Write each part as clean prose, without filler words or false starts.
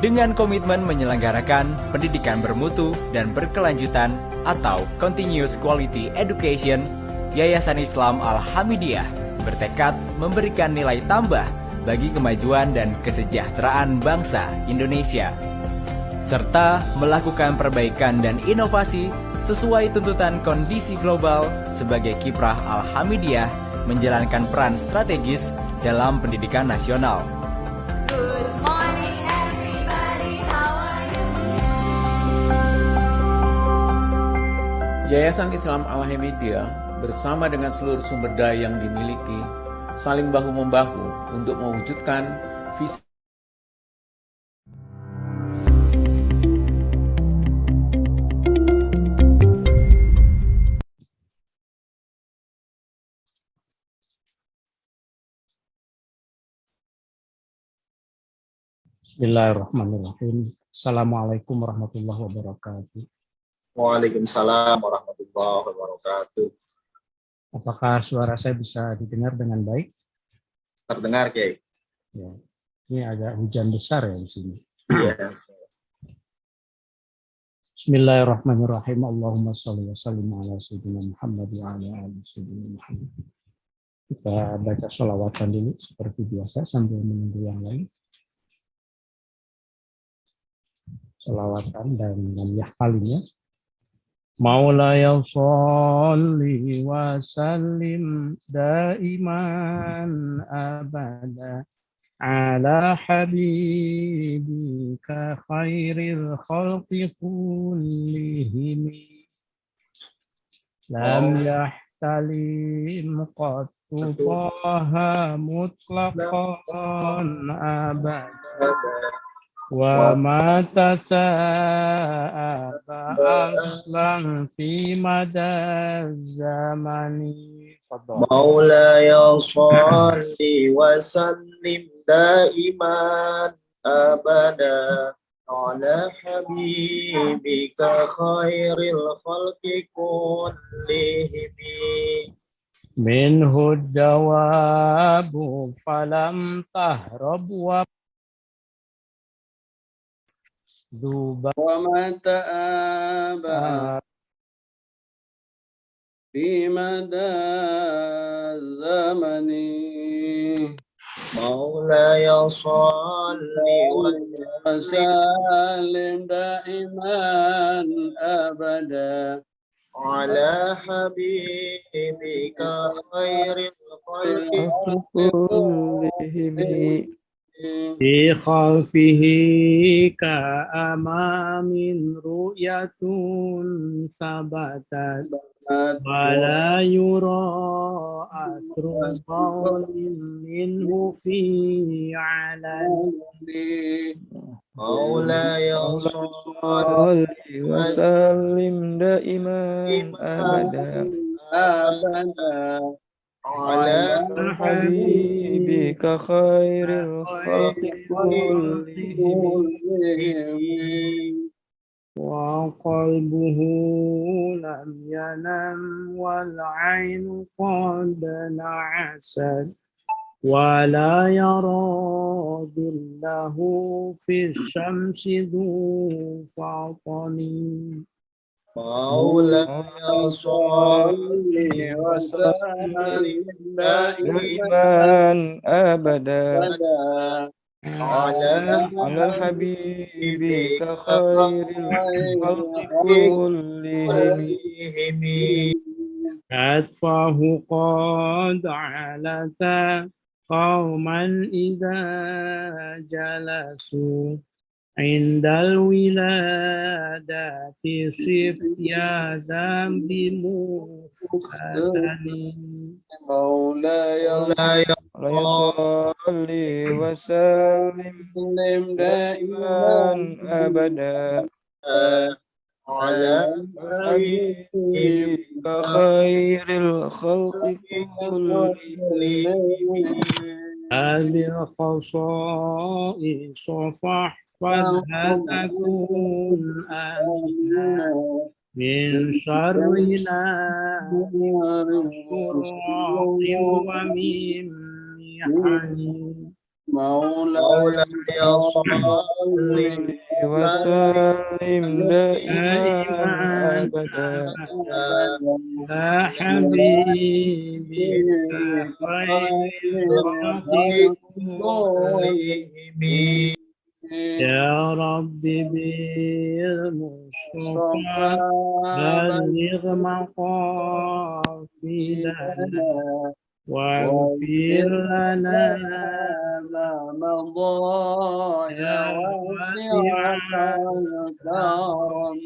Dengan komitmen menyelenggarakan pendidikan bermutu dan berkelanjutan atau Continuous Quality Education, Yayasan Islam Al-Hamidiyah bertekad memberikan nilai tambah bagi kemajuan dan kesejahteraan bangsa Indonesia, serta melakukan perbaikan dan inovasi sesuai tuntutan kondisi global sebagai kiprah Al-Hamidiyah menjalankan peran strategis dalam pendidikan nasional. Good morning everybody, how are you? Yayasan Islam Al-Hamidiyah bersama dengan seluruh sumber daya yang dimiliki saling bahu-membahu untuk mewujudkan visi Bismillahirrahmanirrahim. Assalamualaikum warahmatullahi wabarakatuh. Waalaikumsalam warahmatullahi wabarakatuh. Apakah suara saya bisa didengar dengan baik? Terdengar, Kiai? Ya. Ini agak hujan besar ya di sini. Iya. Bismillahirrahmanirrahim. Allahumma shalli wa sallim ala sayyidina Muhammad wa ala ali sayyidina Muhammad. Kita baca sholawatan dulu seperti biasa sambil menunggu yang lain. Sholawatan dan yahfalinnya. Maulaya sholli wa sallim daiman abada ala habibika khairil khalqi kullihim lam yahtalim qattu taha mutlaqan abada wa ma tasa'aba aslan fi madaz zamani. Maulaya sholli wa sallim daiman abada ala habibika khairil khalqi kullihim minhu dawabu falam tahrab wa duba wa mata'aba fi mada zamani. Maulaya sholli wa sallim daiman abada ala habibika khairil khalqi kullihim fi khalfihi ka'amamin ru'yatun sabatat wala yura asrun qawlin minhu fi alani. Maulaya sholli wa sallim daiman abada ala habibika khairil khalqi kullihim wa qalbuhu lam yanam wal ainu qad na'asad wa la yara billahu fi syamsi dhu fatani. Maulaya sholli wa sallim daiman abada ala habibika khairil khalqi kullihim atfahu qad alata qauman idza jalasu indal wiladati sifya zambi mufatani. Maulaya sholli wa sallim daiman abada ala habibika khairil khalqi kullihim hadhihi khasa'is فاحفظ آمنا من شر نار ومن محن مولاي صل وسلم دائما أبدا على حبيبي خير الخلق يا رب بالمصطفى بلغ مقاصدنا واغفر لنا ما مضى يا واسع الكرم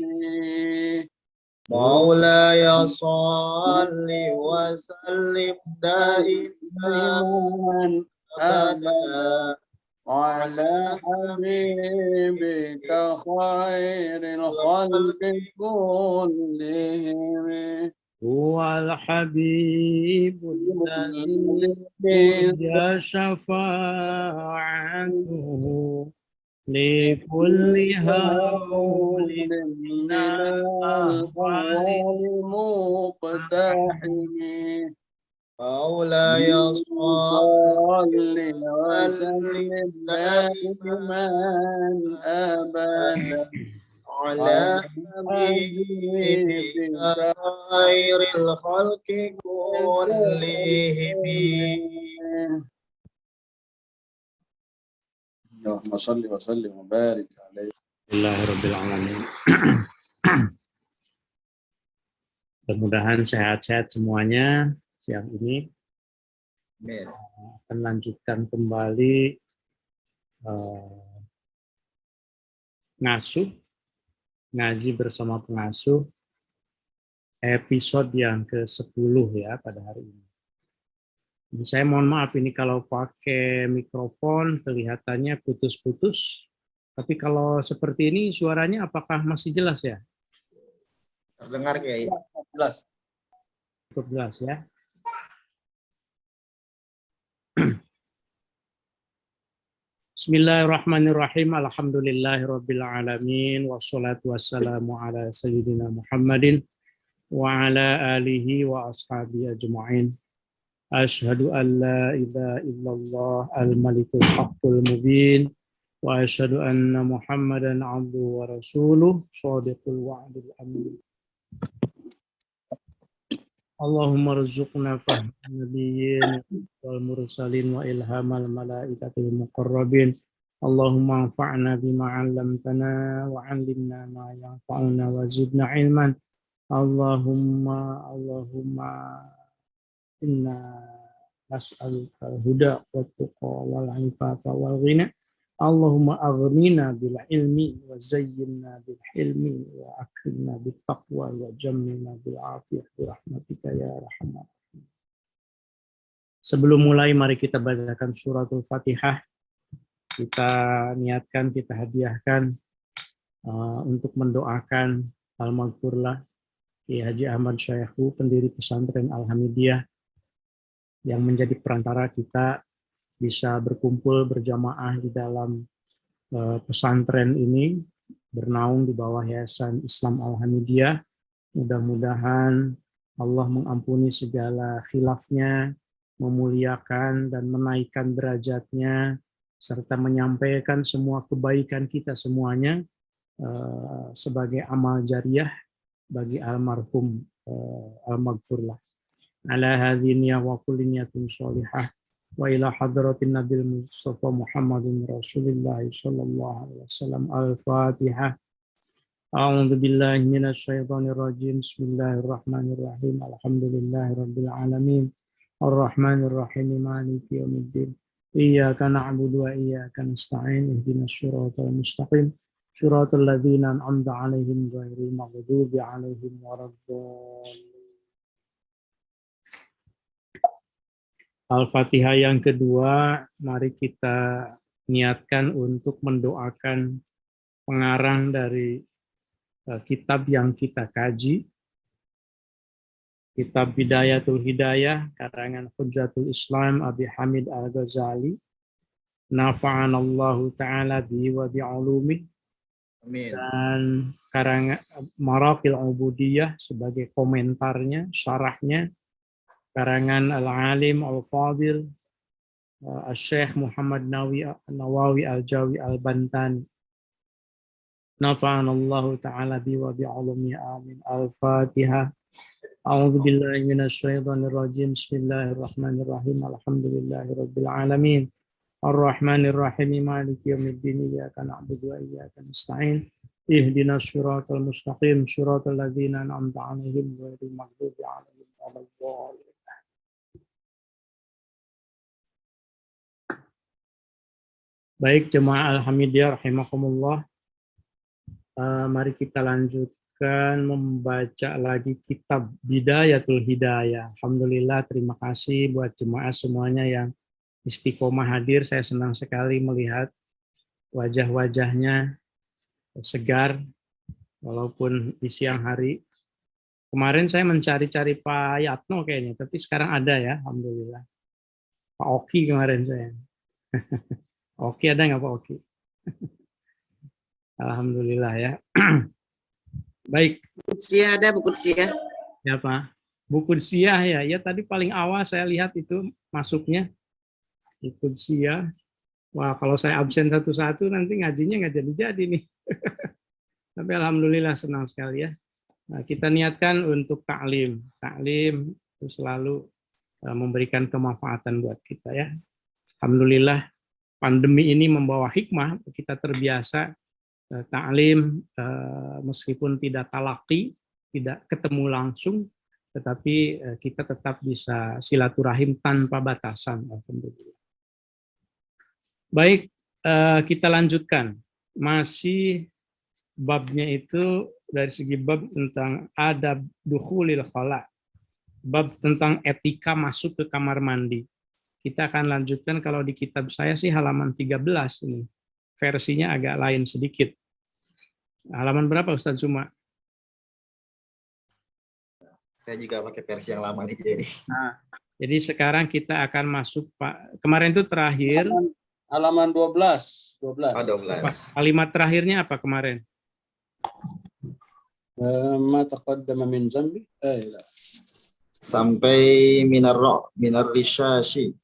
مولاي صل وسلم دائما أبدا على حبيبك خير الخلق كلهم هو الحبيب الذي ترجى شفاعته لكل هول من الأهوال مقتحم مولاي صل وسلم دائما أبدا على حبيبك خير الخلق كلهم اللهم صل وسلم وبارك عليه. Alhamdulillahirrabbilalamin. Mudah-mudahan sehat-sehat semuanya siang ini. Amin. Akan lanjutkan kembali ngaji bersama pengasuh episode yang ke-10 ya pada hari ini. Saya mohon maaf ini kalau pakai mikrofon kelihatannya putus-putus, tapi kalau seperti ini suaranya apakah masih jelas ya? Terdengar Kiai? Jelas. Cukup jelas ya. Bismillahirrahmanirrahim. Alhamdulillahirabbil alamin wassalatu wassalamu ala sayyidina Muhammadin wa ala alihi wa ashabihi ajma'in. Asyhadu an la ilaha illallah al-malikul haqqul mubin wa asyhadu anna Muhammadan abduhu wa rasuluh shadiqul wa'dil amin. Allahumma rzuqna fahma nabiyyin wal mursalin wa ilhamal malaikatil muqarrabin. Allahumma anfa'na bima 'allamtana wa 'allimna ma yanfa'una wa zidna ilman. Allahumma inna nas'aluka al-huda wat-tuqa wal 'ifata wal ghina. Allahumma aghnina bil ilmi wa zayyinna bil hilmi wa akrimna bit taqwa wa jammilna bil afiyah bi rahmatika ya arhamar rahimin. Sebelum mulai mari kita bacakan suratul Fatihah. Kita niatkan, kita hadiahkan untuk mendoakan Al-Maghfurlah Kiai Haji Ahmad Syaihu, pendiri pesantren Al-Hamidiyah, yang menjadi perantara kita bisa berkumpul berjamaah di dalam pesantren ini, bernaung di bawah Yayasan Islam Al-Hamidiyah. Mudah-mudahan Allah mengampuni segala khilafnya, memuliakan dan menaikkan derajatnya, serta menyampaikan semua kebaikan kita semuanya sebagai amal jariah bagi almarhum Al-Maghfurlah. Ala hadhihi wa kulli niyatin sholihah wa ila hadratin Nabil Mustafa Muhammadin Rasulullah sallallahu alaihi wasallam. Al-Fatihah. A'udzu billahi minasy syaithanir rajim. Bismillahirrahmanirrahim. Alhamdulillahirabbil alamin. Arrahmanir rahim. Maliki yaumiddin. Iyyaka na'budu wa iyyaka nasta'in. Ihdinas siratal mustaqim. Siratal ladzina an'amta 'alaihim ghairil maghdubi 'alaihim waladdallin. Al-Fatihah yang kedua, mari kita niatkan untuk mendoakan pengarang dari kitab yang kita kaji, kitab Bidayatul Hidayah, karangan Hujjatul Islam Abi Hamid Al-Ghazali, nafa'anallahu ta'ala bihi wa bi'ulumi, dan karangan Maraqil Ubudiyah sebagai komentarnya, syarahnya, karangan Al-Alim Al-Fadil Syekh Muhammad Nawawi Al-Jawi Al-Bantani. Nafa'ana Allah ta'ala bi wa bi'alumi amin. Al-Fatihah. A'udzu billahi minasyaitonir rajim. Bismillahirrahmanirrahim. Alhamdulillahi rabbil alamin. Ar-Rahmanir Rahim. Maliki yaumiddin. Iyyaka na'budu wa iyyaka nasta'in. Ihdinas siratal mustaqim. Siratal ladzina an'amta 'alaihim ghairil maghdubi 'alaihim waladdallin. Baik, jemaah Al-Hamidiyah rahimakumullah. Mari kita lanjutkan membaca lagi kitab Bidayatul Hidayah. Alhamdulillah, terima kasih buat jemaah semuanya yang istiqomah hadir. Saya senang sekali melihat wajah-wajahnya segar walaupun di siang hari. Kemarin saya mencari-cari Pak Yatno kayaknya, tapi sekarang ada ya, alhamdulillah. Pak Oki kemarin saya. Oki ada nggak Pak Oki? Alhamdulillah ya. Baik. Kudsiah ada, Bu Kudsiah. Ya Pak. Bu Kudsiah ya. Ya tadi paling awal saya lihat itu masuknya. Bu Kudsiah. Wah kalau saya absen satu-satu nanti ngajinya nggak jadi-jadi nih. Tapi alhamdulillah senang sekali ya. Nah, kita niatkan untuk taklim. Taklim itu selalu memberikan kemanfaatan buat kita ya. Alhamdulillah pandemi ini membawa hikmah, kita terbiasa taklim meskipun tidak talaqi, tidak ketemu langsung, tetapi kita tetap bisa silaturahim tanpa batasan. Alhamdulillah. Baik, kita lanjutkan. Masih babnya itu dari segi bab tentang adab dukhulil khala, bab tentang etika masuk ke kamar mandi. Kita akan lanjutkan, kalau di kitab saya sih halaman 13 ini. Versinya agak lain sedikit. Halaman berapa Ustaz Suma? Saya juga pakai versi yang lama nih jadi. Nah, jadi sekarang kita akan masuk Pak. Kemarin itu terakhir Halaman 12. Oh, 12. kalimat terakhirnya apa kemarin? Ma taqaddama min zambi. La. Sampai minar risyashi.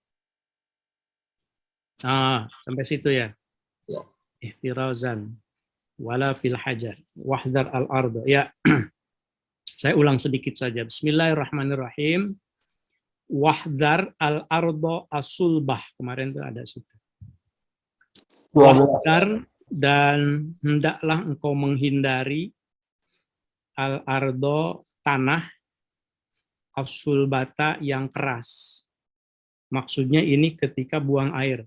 Sampai situ ya. Ya. Ihtirazan wala fil hajar wahdar al ardo. Ya. Saya ulang sedikit saja. Bismillahirrahmanirrahim. Wahdar al ardo asulbah. Kemarin itu ada situ. Wahdar dan hendaklah engkau menghindari al ardo tanah asulbata yang keras. Maksudnya ini ketika buang air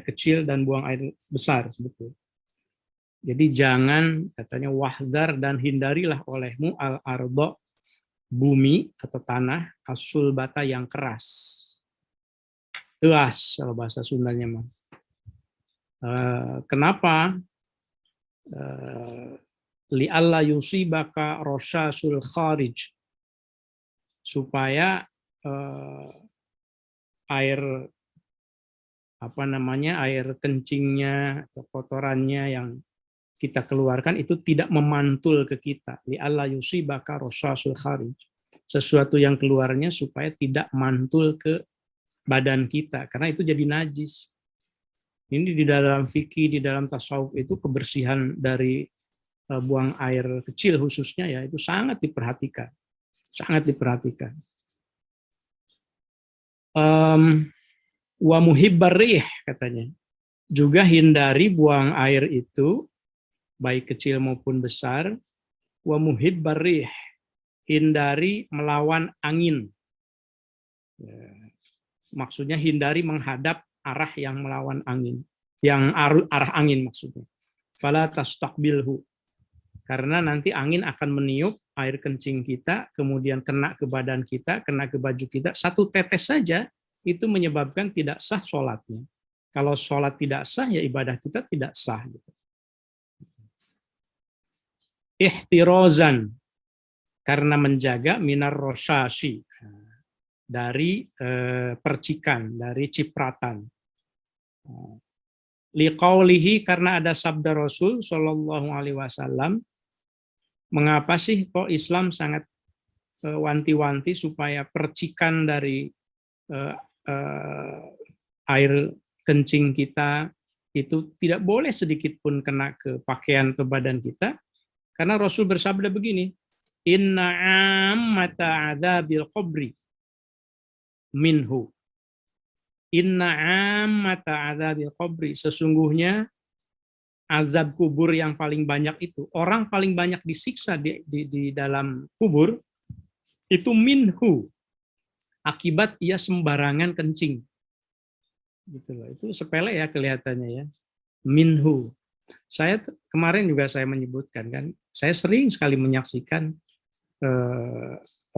kecil dan buang air besar sebetulnya. Jadi jangan, katanya wahdar dan hindarilah olehmu al ardo bumi atau tanah asulbata yang keras. Teas kalau bahasa Sundanya mah. Kenapa? Li'alla yusibaka rosyasul kharij, supaya air air kencingnya atau kotorannya yang kita keluarkan itu tidak memantul ke kita. Li'alla yusibaka rosyasul kharij, sesuatu yang keluarnya supaya tidak mantul ke badan kita, karena itu jadi najis. Ini di dalam fikih, di dalam tasawuf itu kebersihan dari buang air kecil khususnya ya itu sangat diperhatikan. Sangat diperhatikan. Wa muhibbar rih katanya. Juga hindari buang air itu baik kecil maupun besar. Wa muhibbar rih. Hindari melawan angin. Maksudnya hindari menghadap arah yang melawan angin. Yang arah angin maksudnya. Fala tastaqbilhu. Karena nanti angin akan meniup air kencing kita, kemudian kena ke badan kita, kena ke baju kita, satu tetes saja itu menyebabkan tidak sah sholatnya. Kalau sholat tidak sah, ya ibadah kita tidak sah. Ihtirozan, karena menjaga minar rosyashi, dari percikan, dari cipratan. Liqaulihi, karena ada sabda Rasul Shallallahu Alaihi Wasallam. Mengapa sih kok Islam sangat wanti-wanti supaya percikan dari air kencing kita itu tidak boleh sedikit pun kena ke pakaian atau badan kita, karena Rasul bersabda begini, inna ammata adzabil qabri minhu. Inna ammata adzabil qabri, sesungguhnya azab kubur yang paling banyak itu, orang paling banyak disiksa di dalam kubur itu minhu, akibat ia sembarangan kencing. Gitu loh. Itu sepele ya kelihatannya ya. Minhu. Saya kemarin juga saya menyebutkan kan, saya sering sekali menyaksikan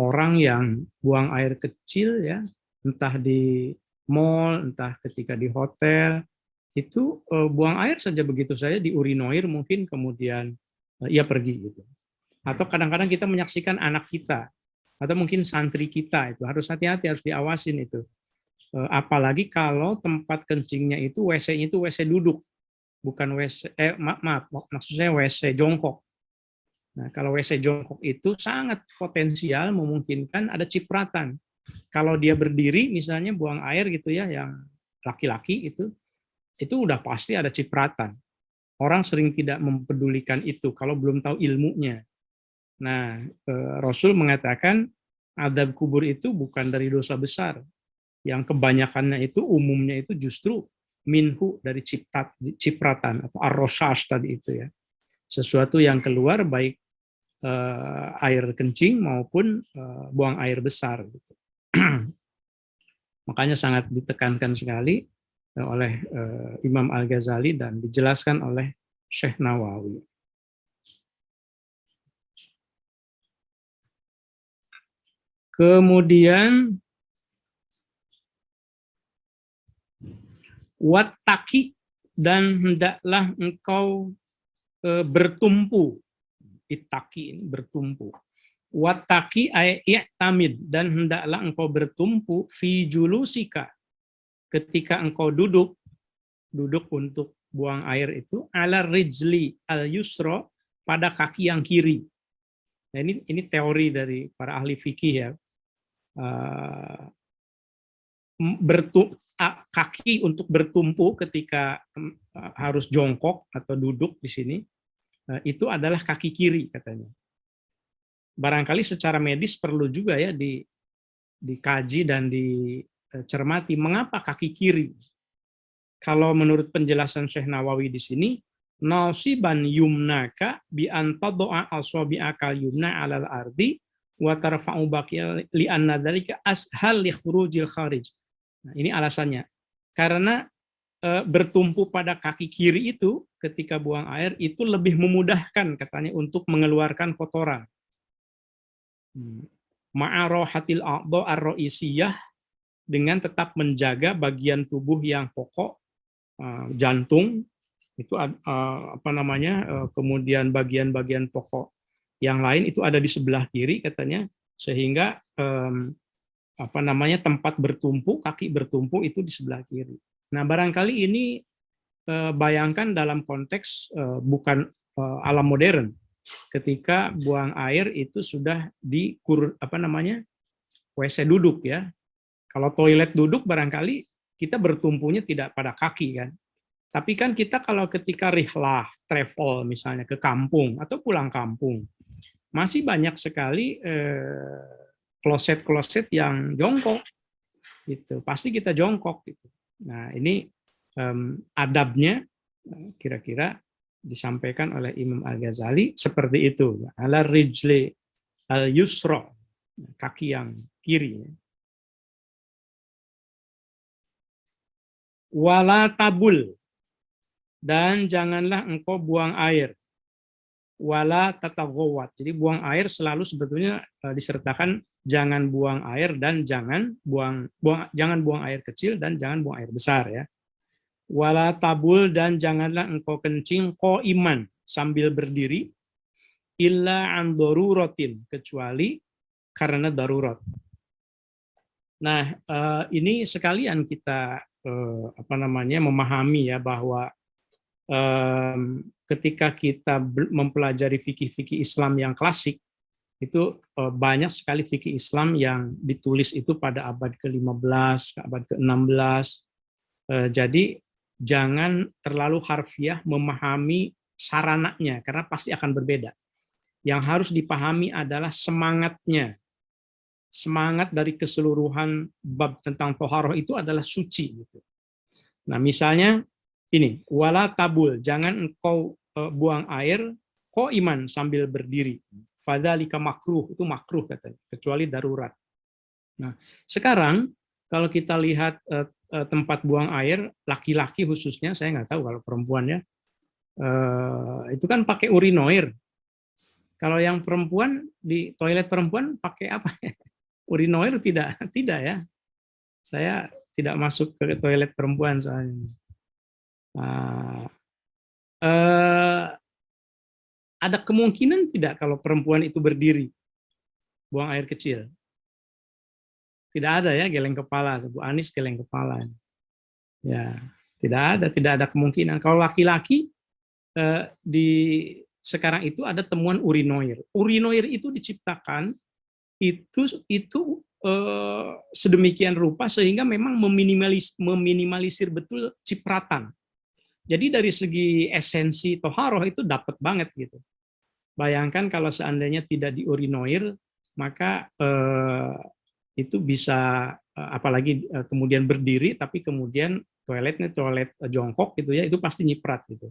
orang yang buang air kecil ya, entah di mall, entah ketika di hotel, itu buang air saja begitu saja di urinoir mungkin, kemudian ia pergi gitu. Atau kadang-kadang kita menyaksikan anak kita atau mungkin santri kita, itu harus hati-hati, harus diawasin itu. Apalagi kalau tempat kencingnya itu WC-nya itu WC duduk, bukan WC maksud saya WC jongkok. Nah, kalau WC jongkok itu sangat potensial memungkinkan ada cipratan. Kalau dia berdiri misalnya buang air gitu ya, yang laki-laki itu udah pasti ada cipratan. Orang sering tidak mempedulikan itu kalau belum tahu ilmunya. Nah, Rasul mengatakan azab kubur itu bukan dari dosa besar. Yang kebanyakannya itu umumnya itu justru minhu, dari cipratan atau ar-roshash tadi itu ya. Sesuatu yang keluar baik air kencing maupun buang air besar gitu. Makanya sangat ditekankan sekali oleh Imam Al-Ghazali dan dijelaskan oleh Syekh Nawawi. Kemudian wattaqi, dan hendaklah engkau bertumpu. Ittaqi ini bertumpu. Wattaqi ay i'tamid, dan hendaklah engkau bertumpu fi julusika, ketika engkau duduk untuk buang air itu, ala rijli al yusra, pada kaki yang kiri. Nah, ini teori dari para ahli fikih ya. Kaki untuk bertumpu ketika harus jongkok atau duduk di sini, itu adalah kaki kiri katanya. Barangkali secara medis perlu juga ya dikaji dan dicermati mengapa kaki kiri. Kalau menurut penjelasan Syekh Nawawi di sini, nasiban yumnaka bi antadha asabi'aka yumna 'alal ardi wa tarfa'u baqiya li anna dzalika ashal li khurujil kharij. Nah, ini alasannya. Karena bertumpu pada kaki kiri itu ketika buang air itu lebih memudahkan katanya untuk mengeluarkan kotoran. Ma'arohatil a'dha ar-ra'isiyah, dengan tetap menjaga bagian tubuh yang pokok, jantung itu kemudian bagian-bagian pokok yang lain itu ada di sebelah kiri katanya, sehingga tempat bertumpu, kaki bertumpu itu di sebelah kiri. Nah, barangkali ini bayangkan dalam konteks bukan alam modern, ketika buang air itu sudah di WC duduk ya. Kalau toilet duduk barangkali kita bertumpunya tidak pada kaki kan. Tapi kan kita kalau ketika rihlah, travel misalnya ke kampung atau pulang kampung, masih banyak sekali kloset-kloset yang jongkok. Gitu. Pasti kita jongkok gitu. Nah, ini adabnya kira-kira disampaikan oleh Imam Al-Ghazali seperti itu. Ala rijli al-yusra, kaki yang kiri. Wala tabul, dan janganlah engkau buang air. Wala tatagawat, jadi buang air selalu sebetulnya disertakan jangan buang air dan jangan buang air kecil dan jangan buang air besar ya. Wala tabul, dan janganlah engkau kencing qaiman, sambil berdiri, illa an daruratin, kecuali karena darurat. Nah, ini sekalian kita memahami ya bahwa ketika kita mempelajari fikih-fikih Islam yang klasik, itu banyak sekali fikih Islam yang ditulis itu pada abad ke-15, abad ke-16, Jadi jangan terlalu harfiah memahami sarananya karena pasti akan berbeda. Yang harus dipahami adalah semangatnya. Semangat dari keseluruhan bab tentang toharoh itu adalah suci. Gitu. Nah misalnya ini, wala tabul, jangan engkau buang air iman sambil berdiri. Fadzalika makruh, itu makruh katanya, kecuali darurat. Nah, sekarang kalau kita lihat tempat buang air, laki-laki khususnya, saya nggak tahu kalau perempuannya, itu kan pakai urinoir. Kalau yang perempuan, di toilet perempuan pakai apa? Urinoir tidak ya. Saya tidak masuk ke toilet perempuan soalnya. Ada kemungkinan tidak kalau perempuan itu berdiri buang air kecil? Tidak ada ya, geleng kepala. Bu Anies geleng kepala. Ya, tidak ada kemungkinan. Kalau laki-laki di sekarang itu ada temuan urinoir. Urinoir itu diciptakan itu sedemikian rupa sehingga memang meminimalisir betul cipratan. Jadi dari segi esensi toharoh itu dapat banget gitu. Bayangkan kalau seandainya tidak diurinoir, maka itu bisa apalagi kemudian berdiri, tapi kemudian toiletnya toilet jongkok gitu ya, itu pasti nyiprat gitu.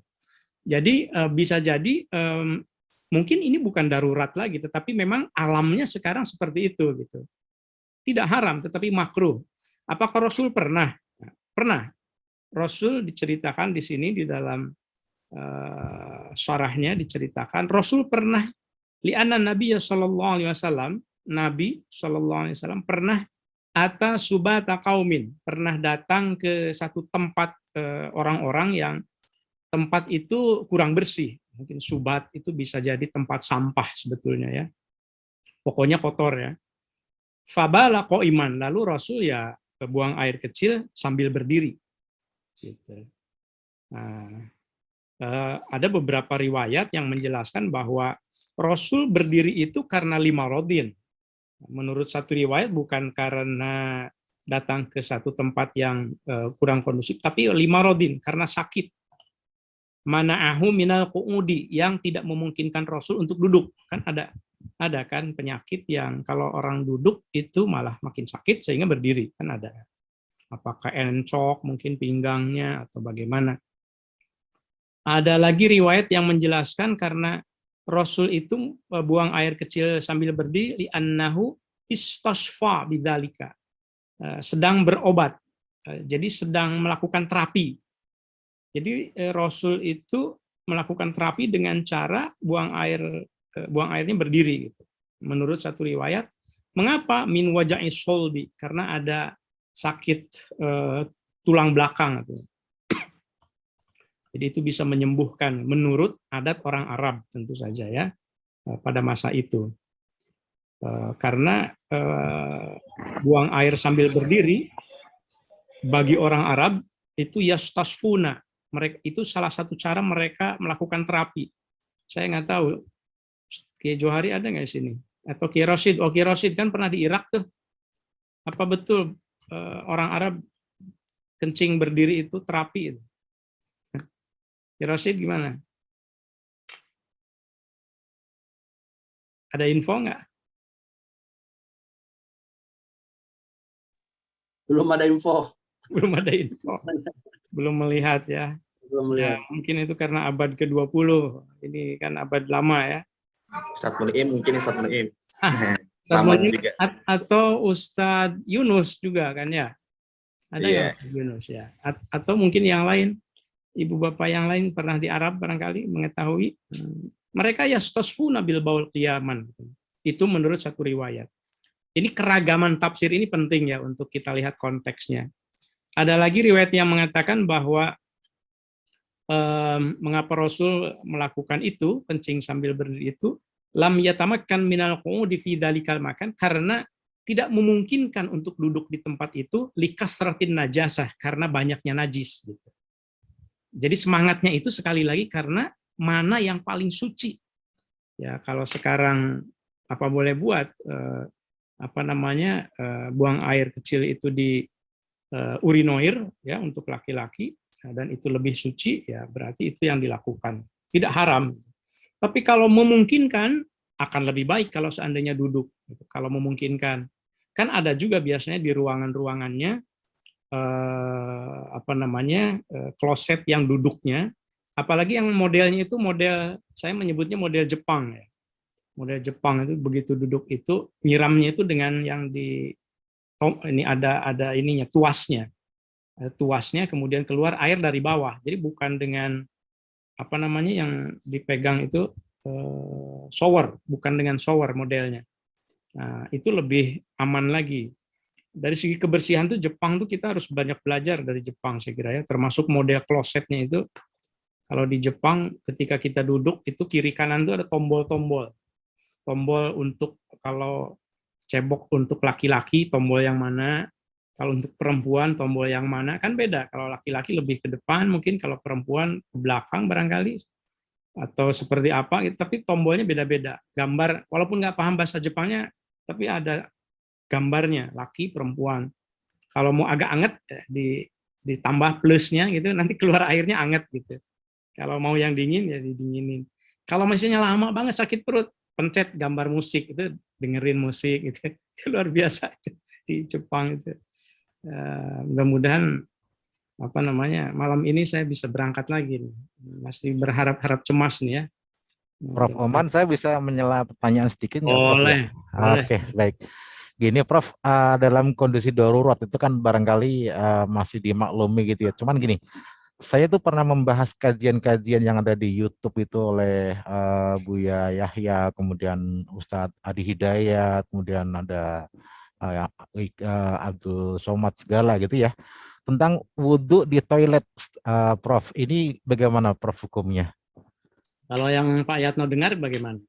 Jadi bisa jadi mungkin ini bukan darurat lagi, tetapi memang alamnya sekarang seperti itu gitu. Tidak haram, tetapi makruh. Apakah Rasul pernah? Pernah. Rasul diceritakan di sini di dalam syarahnya diceritakan Rasul pernah li'anna Nabi sallallahu alaihi wasallam Nabi sallallahu alaihi wasallam pernah ata subata qaumin, pernah datang ke satu tempat orang-orang yang tempat itu kurang bersih. Mungkin subat itu bisa jadi tempat sampah sebetulnya ya. Pokoknya kotor ya. Fabala qaiman, lalu Rasul ya buang air kecil sambil berdiri. Gitu. Nah, ada beberapa riwayat yang menjelaskan bahwa Rasul berdiri itu karena limarodin. Menurut satu riwayat bukan karena datang ke satu tempat yang kurang kondusif, tapi limarodin karena sakit. Mana'ahu minal qu'udi, yang tidak memungkinkan Rasul untuk duduk. Kan ada kan penyakit yang kalau orang duduk itu malah makin sakit sehingga berdiri, kan ada. Apakah encok, mungkin pinggangnya, atau bagaimana. Ada lagi riwayat yang menjelaskan karena Rasul itu buang air kecil sambil berdiri, li'annahu istasfa bidzalika, sedang berobat, jadi sedang melakukan terapi. Jadi Rasul itu melakukan terapi dengan cara buang airnya berdiri. Gitu. Menurut satu riwayat, mengapa min waja'is solbi? Karena ada sakit tulang belakang. Jadi itu bisa menyembuhkan menurut adat orang Arab tentu saja ya pada masa itu. Karena buang air sambil berdiri bagi orang Arab itu yastasfuna. Mereka itu salah satu cara mereka melakukan terapi. Saya nggak tahu Kiai Johari ada nggak di sini? Atau Kiai Rosid? Oh Kiai Rosid kan pernah di Irak tuh. Apa betul orang Arab kencing berdiri itu terapi? Kiai Rosid gimana? Ada info nggak? Belum ada info. Belum ada info. Belum melihat ya. Belum melihat. Ya, mungkin itu karena abad ke-20. Ini kan abad lama ya. Ustadz Munim mungkin Ustadz Munim. Atau Ustadz Yunus juga kan ya. Ada nggak Yunus ya? Atau mungkin yang lain, ibu bapak yang lain pernah di Arab barangkali mengetahui. Mereka yastasfuna bil baul qiyaman. Itu menurut satu riwayat. Ini keragaman tafsir ini penting ya untuk kita lihat konteksnya. Ada lagi riwayat yang mengatakan bahwa mengapa Rasul melakukan itu, kencing sambil berdiri itu, lam yatamakkan minal qu'udi fi dalikal makan, karena tidak memungkinkan untuk duduk di tempat itu likasratin najasah, karena banyaknya najis gitu. Jadi semangatnya itu sekali lagi karena mana yang paling suci. Ya kalau sekarang apa boleh buat buang air kecil itu di urinoir ya untuk laki-laki, dan itu lebih suci, ya berarti itu yang dilakukan. Tidak haram. Tapi kalau memungkinkan, akan lebih baik kalau seandainya duduk. Kalau memungkinkan. Kan ada juga biasanya di ruangan-ruangannya kloset yang duduknya, apalagi yang modelnya itu model, saya menyebutnya model Jepang ya. Model Jepang itu begitu duduk itu nyiramnya itu dengan yang ini ada ininya, tuasnya kemudian keluar air dari bawah. Jadi bukan dengan yang dipegang itu shower, bukan dengan shower modelnya. Nah, itu lebih aman lagi. Dari segi kebersihan tuh Jepang tuh kita harus banyak belajar dari Jepang saya kira ya, termasuk model klosetnya itu. Kalau di Jepang ketika kita duduk itu kiri kanan tuh ada tombol-tombol. Tombol untuk kalau cebok untuk laki-laki tombol yang mana, kalau untuk perempuan tombol yang mana, kan beda. Kalau laki-laki lebih ke depan, mungkin kalau perempuan ke belakang barangkali, atau seperti apa, tapi tombolnya beda-beda. Gambar, walaupun nggak paham bahasa Jepangnya, tapi ada gambarnya, laki, perempuan. Kalau mau agak anget, ditambah plusnya gitu, nanti keluar airnya anget gitu. Kalau mau yang dingin, ya didinginin. Kalau mesinnya lama banget, sakit perut, pencet gambar musik, itu dengerin musik, gitu. Itu luar biasa itu, di Jepang itu. Mudah-mudahan malam ini saya bisa berangkat lagi nih. Masih berharap-harap cemas nih ya. Prof Oman, saya bisa menyela pertanyaan sedikit nggak, Prof? Boleh. Oke, baik. Gini, Prof, dalam kondisi darurat itu kan barangkali masih dimaklumi gitu ya. Cuman gini, saya tuh pernah membahas kajian-kajian yang ada di YouTube itu oleh Buya Yahya, kemudian Ustadz Adi Hidayat, kemudian ada Abdul Somad segala gitu ya, tentang wudhu di toilet, Prof. Ini bagaimana, Prof, hukumnya? Kalau yang Pak Yatno dengar bagaimana?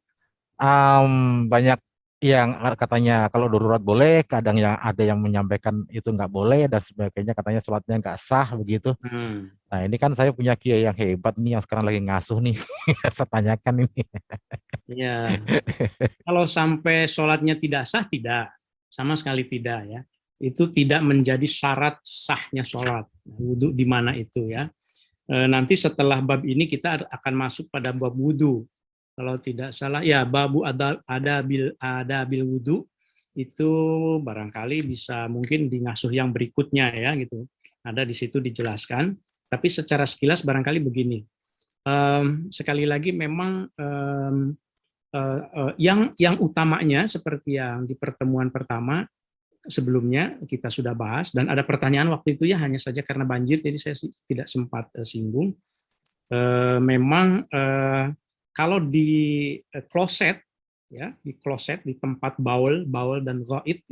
Banyak yang katanya kalau darurat boleh, kadang yang ada yang menyampaikan itu nggak boleh dan sebagainya, katanya sholatnya nggak sah begitu. Nah ini kan saya punya kiai yang hebat nih yang sekarang lagi ngasuh nih, saya tanyakan ini. Ya, kalau sampai sholatnya tidak sah, tidak, sama sekali tidak ya. Itu tidak menjadi syarat sahnya sholat. Wudhu di mana itu ya? Nanti setelah bab ini kita akan masuk pada bab wudhu. Kalau tidak salah, ya babu adabil wudhu itu barangkali bisa mungkin di ngasuh yang berikutnya ya gitu. Ada di situ dijelaskan. Tapi secara sekilas barangkali begini. Sekali lagi memang yang utamanya seperti yang di pertemuan pertama sebelumnya kita sudah bahas, dan ada pertanyaan waktu itu ya, hanya saja karena banjir jadi saya tidak sempat singgung. Memang kalau di kloset ya, di kloset, di tempat baul dan ghaid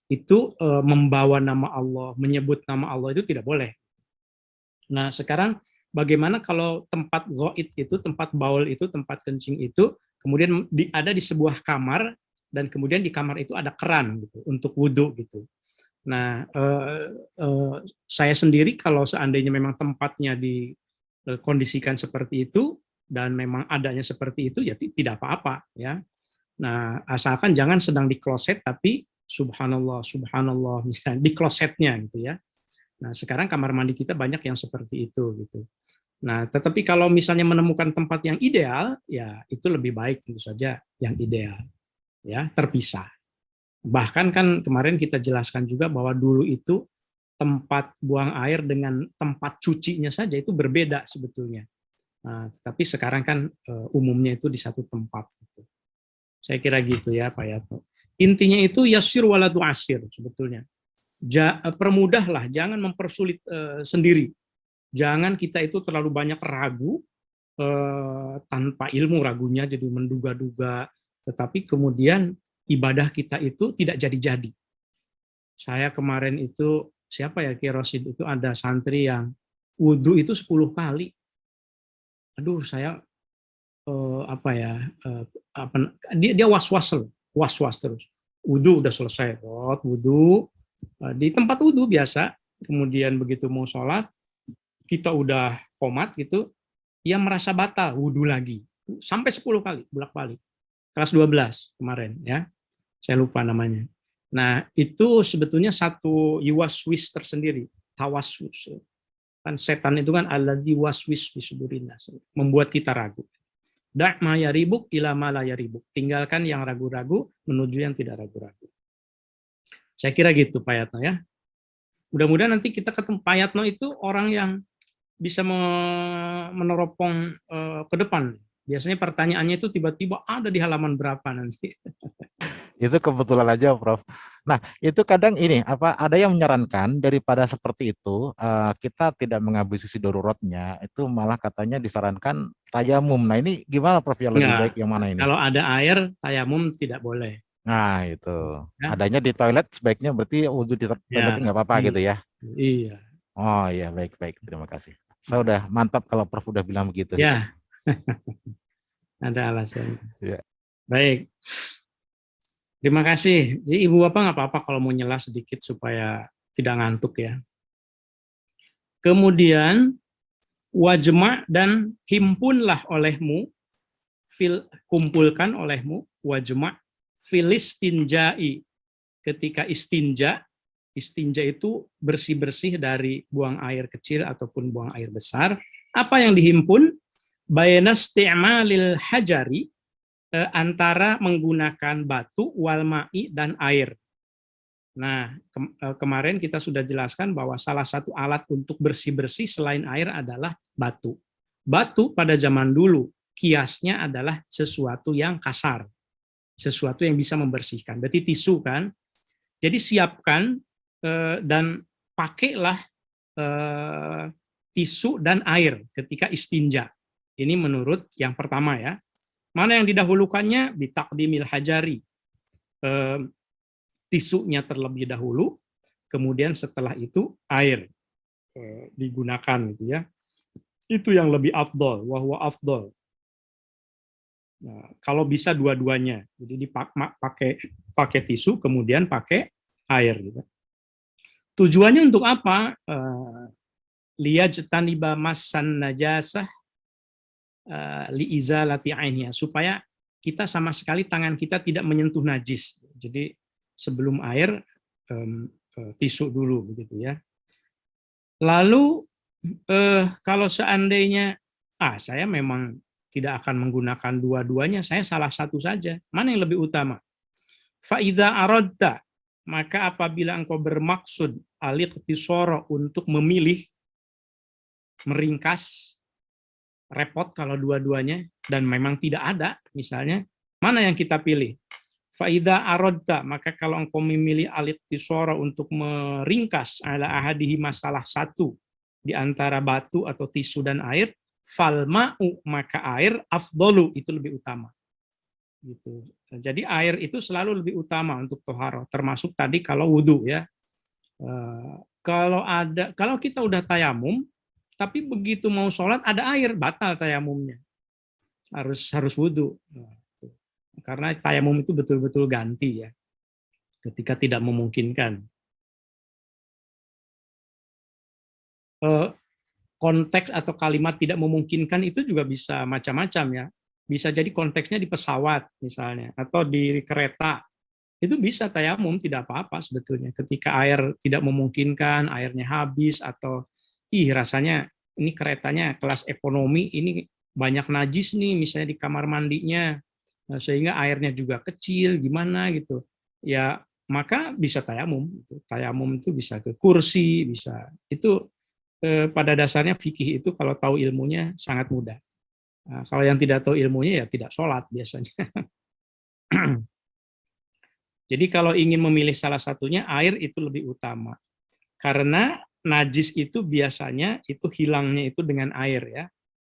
itu membawa nama Allah, menyebut nama Allah itu tidak boleh. Nah, sekarang bagaimana kalau tempat ghaid itu, tempat baul itu, tempat kencing itu kemudian ada di sebuah kamar, dan kemudian di kamar itu ada keran gitu untuk wudhu gitu. Nah, saya sendiri kalau seandainya memang tempatnya dikondisikan seperti itu dan memang adanya seperti itu, ya tidak apa-apa ya. Nah, asalkan jangan sedang di kloset tapi subhanallah misalnya di klosetnya gitu ya. Nah, sekarang kamar mandi kita banyak yang seperti itu gitu. Nah, tetapi kalau misalnya menemukan tempat yang ideal, ya itu lebih baik tentu saja yang ideal ya, terpisah. Bahkan kan kemarin kita jelaskan juga bahwa dulu itu tempat buang air dengan tempat cucinya saja itu berbeda sebetulnya. Nah, tapi sekarang kan umumnya itu di satu tempat. Gitu. Saya kira gitu ya Pak Yatno. Intinya itu yasir wala tu'asir sebetulnya. Permudahlah, jangan mempersulit sendiri. Jangan kita itu terlalu banyak ragu, tanpa ilmu ragunya jadi menduga-duga, tetapi kemudian ibadah kita itu tidak jadi-jadi. Saya kemarin itu, siapa ya, Ki Rosid, itu ada santri yang wudhu itu 10 kali. Aduh, saya dia was-was terus. Wudhu udah selesai, wudhu di tempat wudhu biasa, kemudian begitu mau sholat, kita udah qomat gitu, ia merasa batal, wudhu lagi. Sampai 10 kali, bolak-balik. Kelas 12 kemarin, ya. Saya lupa namanya. Nah, itu sebetulnya satu yuwaswis tersendiri, tawassus. Kan setan itu kan alladzi waswis fi sudurin nas, membuat kita ragu. Da' ma yaribuk ila ma la yaribuk. Tinggalkan yang ragu-ragu menuju yang tidak ragu-ragu. Saya kira gitu Pak Yatno ya. Mudah-mudahan nanti kita ketemu Pak Yatno itu orang yang bisa meneropong ke depan. Biasanya pertanyaannya itu tiba-tiba ada di halaman berapa nanti. Itu kebetulan aja, Prof. Nah, itu kadang ini ada yang menyarankan daripada seperti itu kita tidak mengambil sisi daruratnya, itu malah katanya disarankan tayamum. Nah, ini gimana, Prof? Yang lebih baik yang mana ini? Kalau ada air, tayamum tidak boleh. Nah, itu. Ya. Adanya di toilet sebaiknya berarti wudhu di toilet nggak apa-apa gitu ya? Iya. Oh iya, baik-baik. Terima kasih. Saya udah mantap kalau Prof udah bilang begitu. Ya. Ada alasan. Ya. Baik. Terima kasih. Jadi Ibu Bapak nggak apa-apa kalau mau nyela sedikit supaya tidak ngantuk ya. Kemudian wajma dan himpunlah olehmu, kumpulkan olehmu wajma filistinjai ketika istinja. Istinja itu bersih-bersih dari buang air kecil ataupun buang air besar. Apa yang dihimpun? Bayna isti'malil hajari, antara menggunakan batu, wal ma'i, dan air. Nah, kemarin kita sudah jelaskan bahwa salah satu alat untuk bersih-bersih selain air adalah batu. Batu pada zaman dulu, kiasnya adalah sesuatu yang kasar. Sesuatu yang bisa membersihkan. Berarti tisu kan? Jadi siapkan dan pakailah tisu dan air ketika istinja. Ini menurut yang pertama ya. Mana yang didahulukannya? Bitaqdimil hajari. Tisunya terlebih dahulu, kemudian setelah itu air digunakan gitu ya. Itu yang lebih afdol, wa huwa afdol. Nah, kalau bisa dua-duanya. Jadi pakai tisu kemudian pakai air gitu. Tujuannya untuk apa? Liyajtaniba massan najasah liizalati ainiha, supaya kita sama sekali tangan kita tidak menyentuh najis. Jadi sebelum air tisu dulu begitu ya. Lalu kalau seandainya saya memang tidak akan menggunakan dua-duanya, saya salah satu saja. Mana yang lebih utama? Fa idza aradta, maka apabila engkau bermaksud al-iqtisara untuk memilih, meringkas, repot kalau dua-duanya, dan memang tidak ada, misalnya, mana yang kita pilih? Faida arodta, maka kalau engkau memilih al-iqtisara untuk meringkas ala ahadihi masalah satu di antara batu atau tisu dan air, falma'u, maka air afdolu, itu lebih utama. Gitu. Jadi air itu selalu lebih utama untuk toharo, termasuk tadi kalau wudhu ya. Kalau kita udah tayamum, tapi begitu mau sholat ada air, batal tayamumnya. Harus wudhu. Karena tayamum itu betul-betul ganti ya. Ketika tidak memungkinkan. Konteks atau kalimat tidak memungkinkan itu juga bisa macam-macam ya. Bisa jadi konteksnya di pesawat misalnya, atau di kereta. Itu bisa tayamum, tidak apa-apa sebetulnya. Ketika air tidak memungkinkan, airnya habis, atau rasanya ini keretanya kelas ekonomi, ini banyak najis nih, misalnya di kamar mandinya, sehingga airnya juga kecil, gimana gitu. Ya, maka bisa tayamum. Tayamum itu bisa ke kursi, bisa. Itu pada dasarnya fikih itu kalau tahu ilmunya sangat mudah. Nah, kalau yang tidak tahu ilmunya ya tidak sholat biasanya. Jadi kalau ingin memilih salah satunya, air itu lebih utama. Karena najis itu biasanya itu hilangnya itu dengan air ya,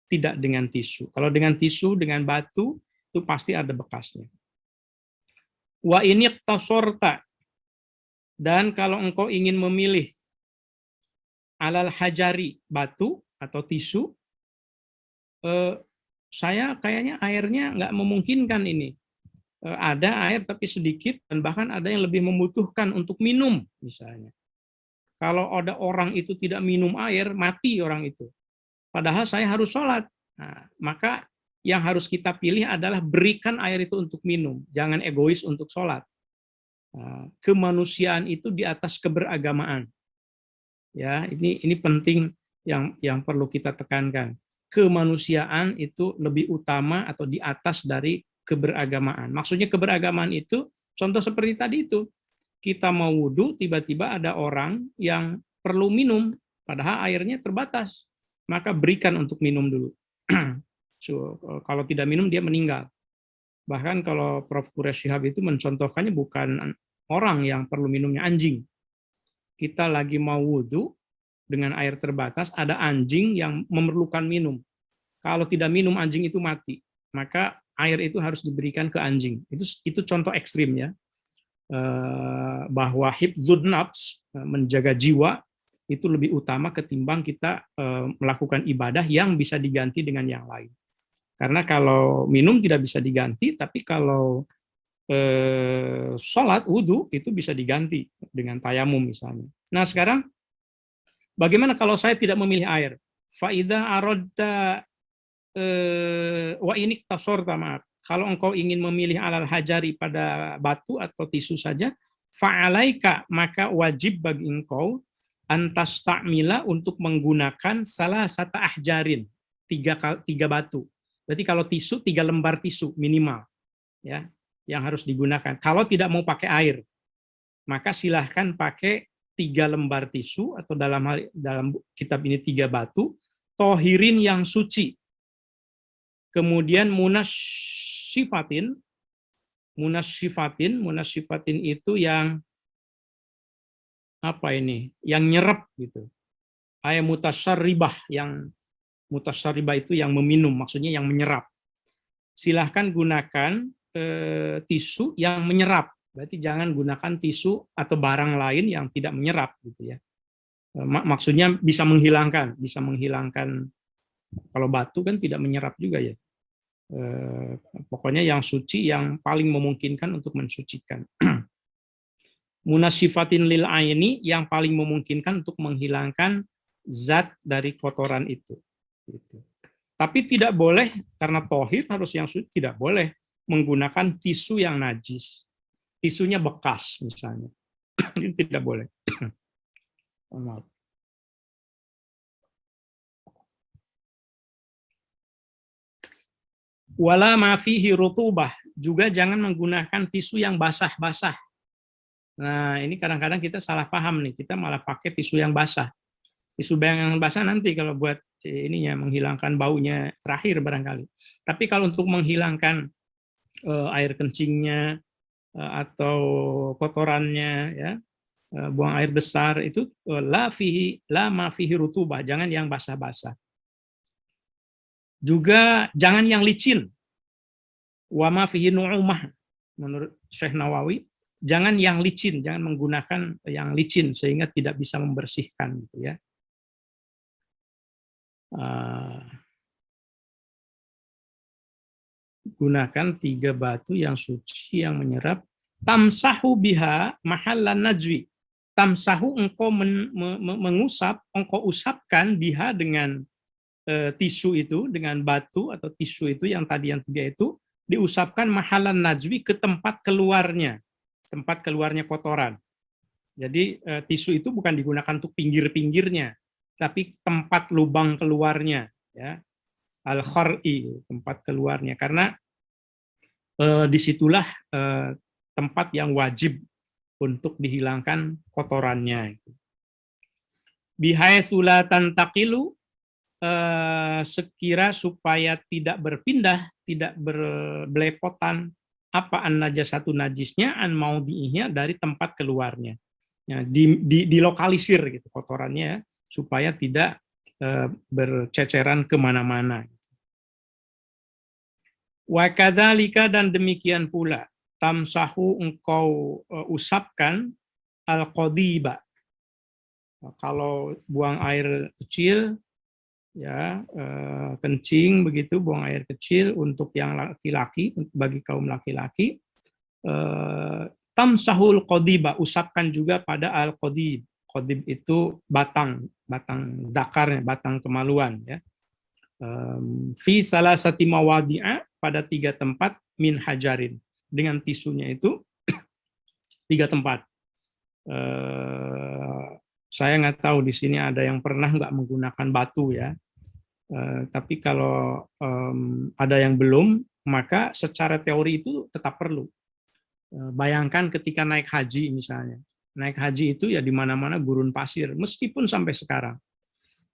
tidak dengan tisu. Kalau dengan tisu, dengan batu, itu pasti ada bekasnya. Wa ini tasorta, dan kalau engkau ingin memilih alal hajari, batu atau tisu, saya kayaknya airnya nggak memungkinkan ini. Ada air tapi sedikit, dan bahkan ada yang lebih membutuhkan untuk minum misalnya. Kalau ada orang itu tidak minum air, mati orang itu. Padahal saya harus sholat. Nah, maka yang harus kita pilih adalah berikan air itu untuk minum. Jangan egois untuk sholat. Kemanusiaan itu di atas keberagamaan. Ya, ini penting yang perlu kita tekankan. Kemanusiaan itu lebih utama atau di atas dari keberagamaan. Maksudnya keberagamaan itu contoh seperti tadi itu. Kita mau wudhu, tiba-tiba ada orang yang perlu minum, padahal airnya terbatas. Maka berikan untuk minum dulu. So, kalau tidak minum, dia meninggal. Bahkan kalau Prof. Quraish Shihab itu mencontohkannya bukan orang yang perlu minumnya, anjing. Kita lagi mau wudhu, dengan air terbatas, ada anjing yang memerlukan minum. Kalau tidak minum, anjing itu mati. Maka air itu harus diberikan ke anjing. Itu contoh ekstrim ya. Bahwa hifdzun nafs, menjaga jiwa, itu lebih utama ketimbang kita melakukan ibadah yang bisa diganti dengan yang lain. Karena kalau minum tidak bisa diganti, tapi kalau sholat, wudhu, itu bisa diganti dengan tayamum misalnya. Nah sekarang, bagaimana kalau saya tidak memilih air? Fa'idha aradda wa inik tasorta, maaf. Kalau engkau ingin memilih alal hajari pada batu atau tisu saja, fa'alaika, maka wajib bagi engkau antas ta'mila untuk menggunakan salah satu ahjarin, tiga batu. Berarti kalau tisu, 3 lembar tisu minimal, ya, yang harus digunakan. Kalau tidak mau pakai air, maka silahkan pakai 3 lembar tisu, atau dalam kitab ini 3 batu, tohirin yang suci. Kemudian munasyifatin itu yang apa ini? Yang nyerap gitu. Ayat mutasyarribah, yang mutasyarribah itu yang meminum, maksudnya yang menyerap. Silahkan gunakan tisu yang menyerap. Berarti jangan gunakan tisu atau barang lain yang tidak menyerap gitu ya. Maksudnya bisa menghilangkan kalau batu kan tidak menyerap juga ya. Pokoknya yang suci, yang paling memungkinkan untuk mensucikan. Munasyifatin lil aini, yang paling memungkinkan untuk menghilangkan zat dari kotoran itu. Gitu. Tapi tidak boleh, karena tohir harus yang suci, tidak boleh menggunakan tisu yang najis. Tisunya bekas misalnya. Ini tidak boleh. Maaf. Wala ma fihi rutubah, juga jangan menggunakan tisu yang basah-basah. Nah, ini kadang-kadang kita salah paham nih, kita malah pakai tisu yang basah. Tisu yang basah nanti kalau buat ininya menghilangkan baunya terakhir barangkali. Tapi kalau untuk menghilangkan air kencingnya atau kotorannya ya, buang air besar itu la ma fihi rutubah, jangan yang basah-basah. Juga jangan yang licin. Wa ma fihi nu'umah, menurut Syekh Nawawi, jangan yang licin, jangan menggunakan yang licin sehingga tidak bisa membersihkan gitu ya. Gunakan 3 batu yang suci yang menyerap. Tamsahu biha mahallan najwi. Tamsahu, engkau mengusap, engkau usapkan biha dengan tisu itu, dengan batu atau tisu itu yang tadi yang 3 itu, diusapkan mahalan najwi, ke tempat keluarnya kotoran. Jadi tisu itu bukan digunakan untuk pinggir-pinggirnya, tapi tempat lubang keluarnya, ya, al-khar'i, tempat keluarnya, karena disitulah tempat yang wajib untuk dihilangkan kotorannya. Bihaitsu la tantaqilu, sekira supaya tidak berpindah, tidak berbelepotan apa an-najasatu najisnya, an maudhi'ihnya, dari tempat keluarnya. Ya, dilokalisir gitu kotorannya supaya tidak berceceran kemana-mana. Wa kadzalika, dan demikian pula, tamsahu, engkau usapkan al-qadiba. Kalau buang air kecil, ya, kencing begitu, buang air kecil untuk yang laki-laki, bagi kaum laki-laki, tamsahul qadiba, usapkan juga pada al-qadib. Qadib itu batang zakarnya, batang kemaluan ya. Fi salasati mawadi'a, pada 3 tempat, min hajarin, dengan tisunya itu 3 tempat. Saya nggak tahu di sini ada yang pernah nggak menggunakan batu ya. Tapi kalau ada yang belum, maka secara teori itu tetap perlu. Bayangkan ketika naik haji misalnya. Naik haji itu ya di mana-mana gurun pasir, meskipun sampai sekarang.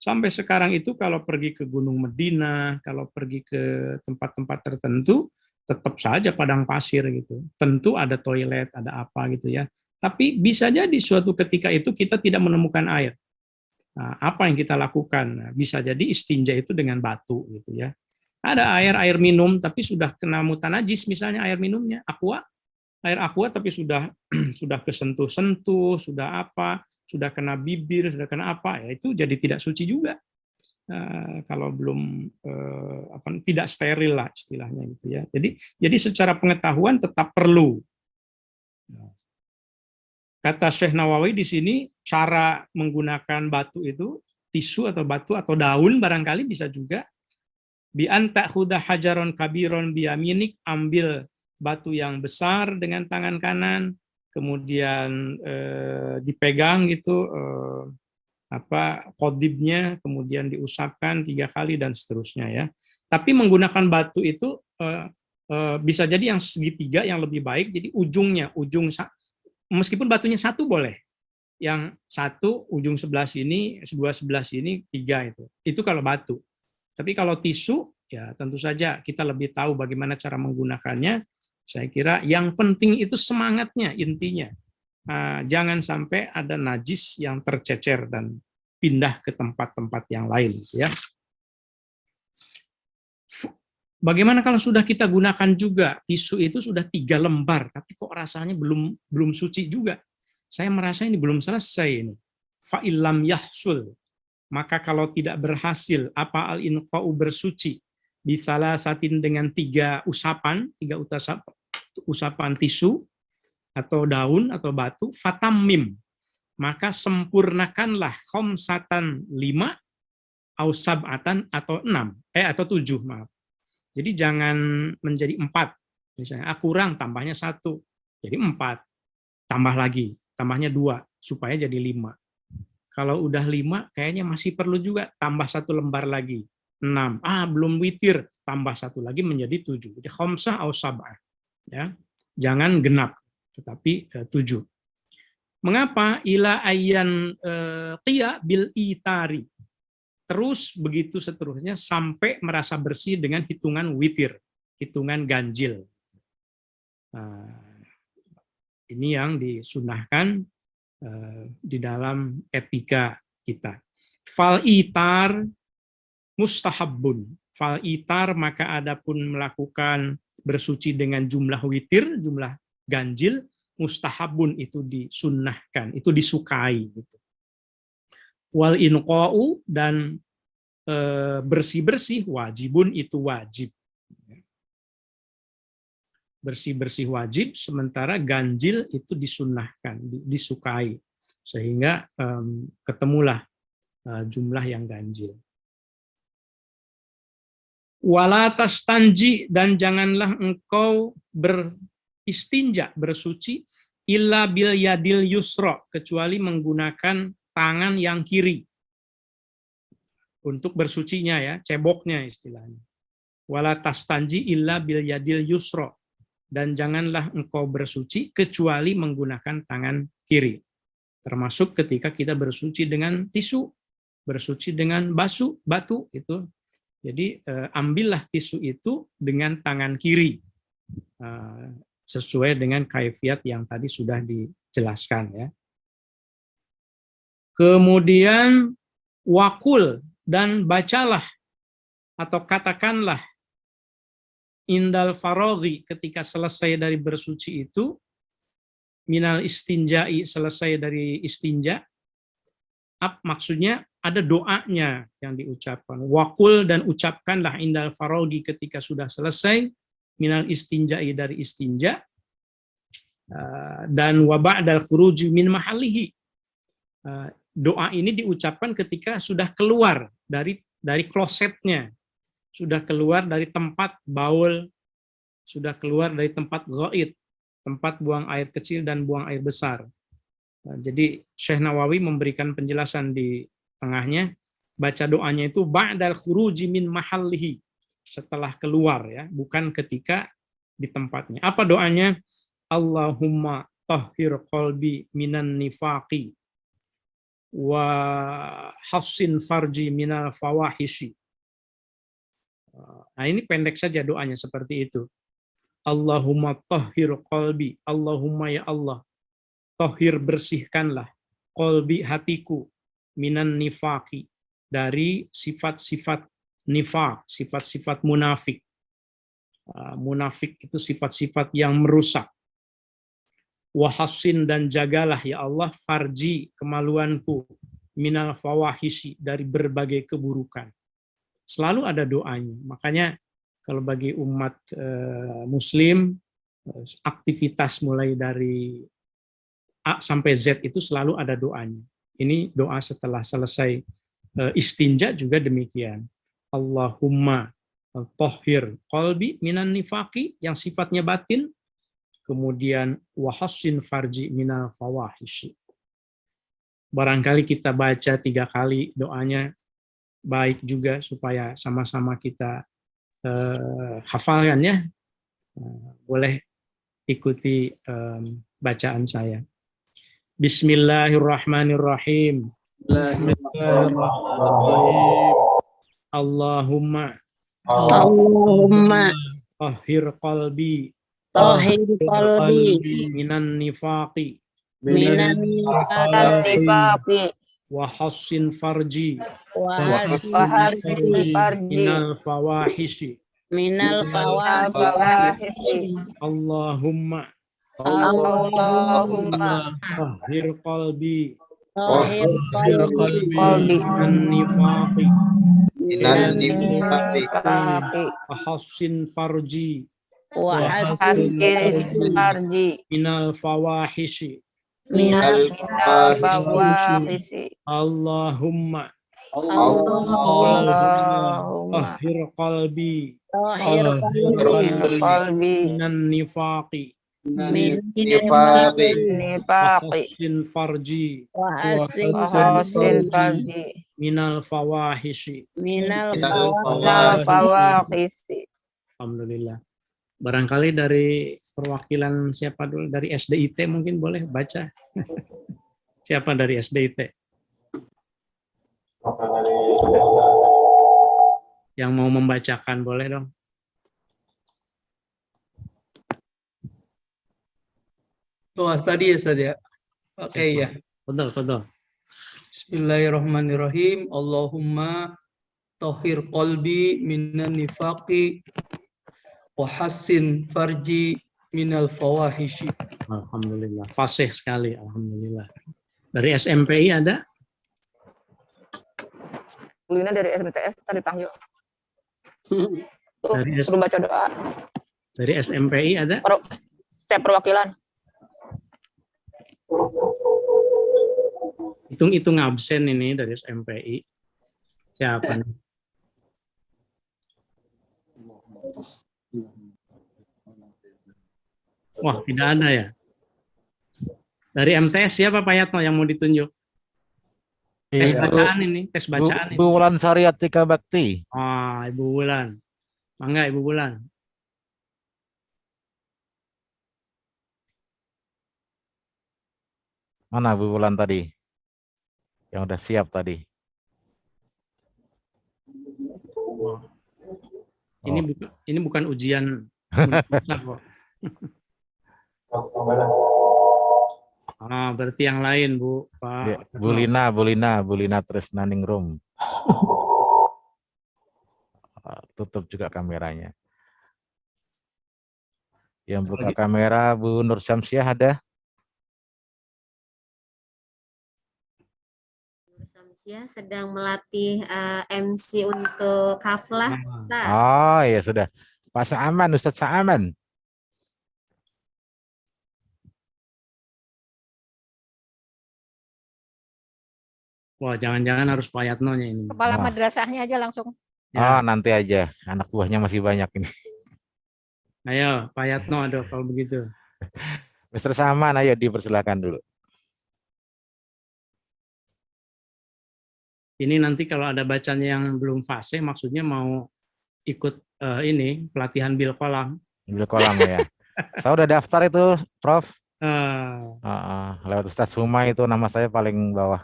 Sampai sekarang itu kalau pergi ke Gunung Medina, kalau pergi ke tempat-tempat tertentu, tetap saja padang pasir gitu. Tentu ada toilet, ada apa gitu ya. Tapi bisa jadi suatu ketika itu kita tidak menemukan air. Nah, apa yang kita lakukan? Nah, bisa jadi istinja itu dengan batu gitu ya. Ada air minum tapi sudah kena mutanajis misalnya air minumnya, air aqua tapi sudah kesentuh-sentuh, sudah apa, sudah kena bibir, sudah kena apa, ya itu jadi tidak suci juga. Kalau belum tidak steril lah istilahnya gitu ya. Jadi secara pengetahuan tetap perlu. Kata Syekh Nawawi di sini, cara menggunakan batu itu, tisu atau batu atau daun barangkali bisa juga. Bi anta khuda hajaron kabiron biyaminik, ambil batu yang besar dengan tangan kanan, kemudian dipegang gitu, kodibnya, kemudian diusapkan 3 kali dan seterusnya ya. Tapi menggunakan batu itu bisa jadi yang segitiga yang lebih baik, jadi meskipun batunya 1 boleh, yang 1 ujung sebelah sini, 2 sebelah sini, 3 itu kalau batu. Tapi kalau tisu, ya tentu saja kita lebih tahu bagaimana cara menggunakannya. Saya kira yang penting itu semangatnya, intinya. Jangan sampai ada najis yang tercecer dan pindah ke tempat-tempat yang lain. Ya. Bagaimana kalau sudah kita gunakan juga, tisu itu sudah 3 lembar, tapi kok rasanya belum suci juga. Saya merasa ini belum selesai ini. Fa'ilam yahsul. Maka kalau tidak berhasil, apa al-inqa'u bersuci, bisalah satin dengan 3 usapan tisu, atau daun, atau batu, fatamim. Maka sempurnakanlah khomsatan 5, au sab'atan atau 6, atau 7, maaf. Jadi jangan menjadi 4. Misalnya, kurang, tambahnya 1. Jadi 4. Tambah lagi, tambahnya 2, supaya jadi 5. Kalau udah 5, kayaknya masih perlu juga tambah 1 lembar lagi. 6. Belum witir, tambah 1 lagi menjadi 7. Jadi khomsah au sab'ah. Ya. Jangan genap, tetapi 7. Mengapa? Ila ayyan qiya bil itari. Terus begitu seterusnya sampai merasa bersih dengan hitungan witir, hitungan ganjil. Ini yang disunahkan di dalam etika kita. Fal itar mustahabbun. Fal itar maka adapun melakukan bersuci dengan jumlah witir, jumlah ganjil, mustahabun itu disunnahkan, itu disukai. Gitu. Wal inqa'u dan bersih-bersih wajibun itu wajib. Bersih-bersih wajib, sementara ganjil itu disunnahkan, disukai. Sehingga ketemulah jumlah yang ganjil. Wala tastanji, dan janganlah engkau beristinja, bersuci, illa bil yadil yusra, kecuali menggunakan tangan yang kiri untuk bersucinya ya, ceboknya istilahnya. Wala tastanji illa bil yadil yusra, dan janganlah engkau bersuci kecuali menggunakan tangan kiri. Termasuk ketika kita bersuci dengan tisu, bersuci dengan batu itu. Jadi ambillah tisu itu dengan tangan kiri, sesuai dengan kaifiat yang tadi sudah dijelaskan ya. Kemudian wakul, dan bacalah atau katakanlah indal faraghi, ketika selesai dari bersuci itu, minal istinja'i, selesai dari istinja, maksudnya ada doanya yang diucapkan. Wakul, dan ucapkanlah indal faraghi, ketika sudah selesai, minal istinja'i, dari istinja, dan wa ba'dal khuruji min mahallihi. Doa ini diucapkan ketika sudah keluar dari klosetnya, sudah keluar dari tempat baul, sudah keluar dari tempat ghaid. tempat buang air kecil dan buang air besar. Jadi Syekh Nawawi memberikan penjelasan di tengahnya, baca doanya itu ba'dal khuruji min mahallihi, setelah keluar ya, bukan ketika di tempatnya. Apa doanya? Allahumma tahhir qalbi minan nifaqi wa hassin farji minal fawahishi. Nah, ini pendek saja doanya seperti itu. Allahumma tahhir qalbi, Allahumma ya Allah, tahhir bersihkanlah qalbi hatiku minan nifaqi, dari sifat-sifat nifaq, sifat-sifat munafik. Munafik itu sifat-sifat yang merusak. Wahassin, dan jagalah ya Allah farji, kemaluanku, minal fawahishi, dari berbagai keburukan. Selalu ada doanya. Makanya kalau bagi umat muslim, aktivitas mulai dari A sampai Z itu selalu ada doanya. Ini doa setelah selesai istinja juga demikian. Allahumma tahhir qalbi minan nifaqi, yang sifatnya batin, kemudian wahassin farji minal fawahishi. Barangkali kita baca 3 kali doanya, baik juga supaya sama-sama kita hafalkan ya. Boleh ikuti bacaan saya. Bismillahirrahmanirrahim. Allahumma tahhir qalbi minan nifaqi wa hassin farji minal fawahishi. Allahumma tahhir qalbi minan nifaqi wa hassin farji minal fawahishi. Allahumma tahhir qalbi minan nifaqi wahassin farji minal fawahishi. Alhamdulillah. Barangkali dari perwakilan siapa dulu, dari SDIT mungkin boleh baca. Siapa dari SDIT? Yang mau membacakan boleh dong. Oh, tadi ya, Ustaz ya. Oke ya. Betul. Bismillahirrahmanirrahim. Allahumma tahhir qalbi minan nifaqi wa hassin farji minal fawahishi. Alhamdulillah. Fasih sekali, alhamdulillah. Dari SMPI ada? Lina dari SBTS tadi dipanggil. Suruh baca doa. Dari SMPI ada? Setiap perwakilan. Hitung-hitung absen ini dari SMPI. Siapa nih? Wah, tidak ada ya. Dari MTS siapa Pak Yatno yang mau ditunjuk? Tes bacaan ini, tes bacaan ini. Bu Wulan Sari Atika Bakti. Ah, Ibu Wulan. Mangga Ibu Wulan. Mana Bu Wulan tadi? Yang udah siap tadi. Ini bukan ujian. Berarti yang lain, Bu. Pak. Ya, Bu Lina Tresnaningrum. Tutup juga kameranya. Yang buka kamera Bu Nur Syamsiah ada? Nur Syamsiah sedang melatih MC untuk kaflah. Oh ya sudah. Pak Sa'aman, Ustadz Sa'aman. Wah, jangan-jangan harus Pak Yatno-nya ini. Kepala madrasahnya aja langsung. Ya. Nanti aja. Anak buahnya masih banyak ini. Ayo, Pak Yatno ada kalau begitu. Mr. Saman, ayo dipersilakan dulu. Ini nanti kalau ada bacanya yang belum fase, maksudnya mau ikut ini pelatihan bil kolam. Bil kolam ya. Saya udah daftar itu, Prof. Ah, Lewat Ustadz Suma itu nama saya paling bawah.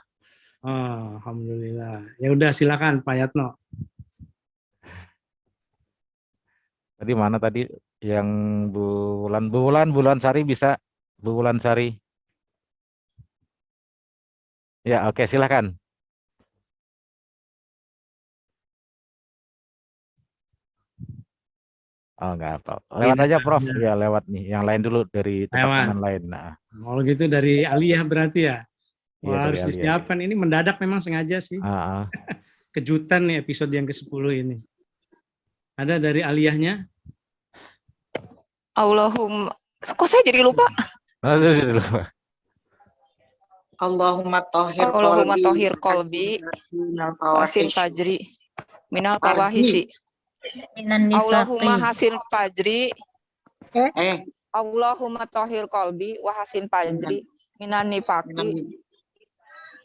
Alhamdulillah. Ya udah silakan Pak Yatno. Tadi mana tadi yang bulan Sari bisa Bu Wulan Sari. Ya, oke, silakan. Oh, enggak apa. Lewat aja, Prof. Ya, lewat nih. Yang lain dulu dari teman-teman lain. Nah, Kalau gitu dari Aliyah berarti ya. iya, Wah, dari harus Alia. disiapkan. Ini mendadak memang sengaja sih. Kejutan nih episode yang ke-10 ini. Ada dari Aliyahnya? Allahumma. Kok saya jadi lupa? Allahumma tohir Allahumma qalbi tohir kolbi minal wasin fawahish. fajri minal fawahisi. Allahumma hasin fajri. Allahumma tohir kolbi wahasin fajri minan nifaqi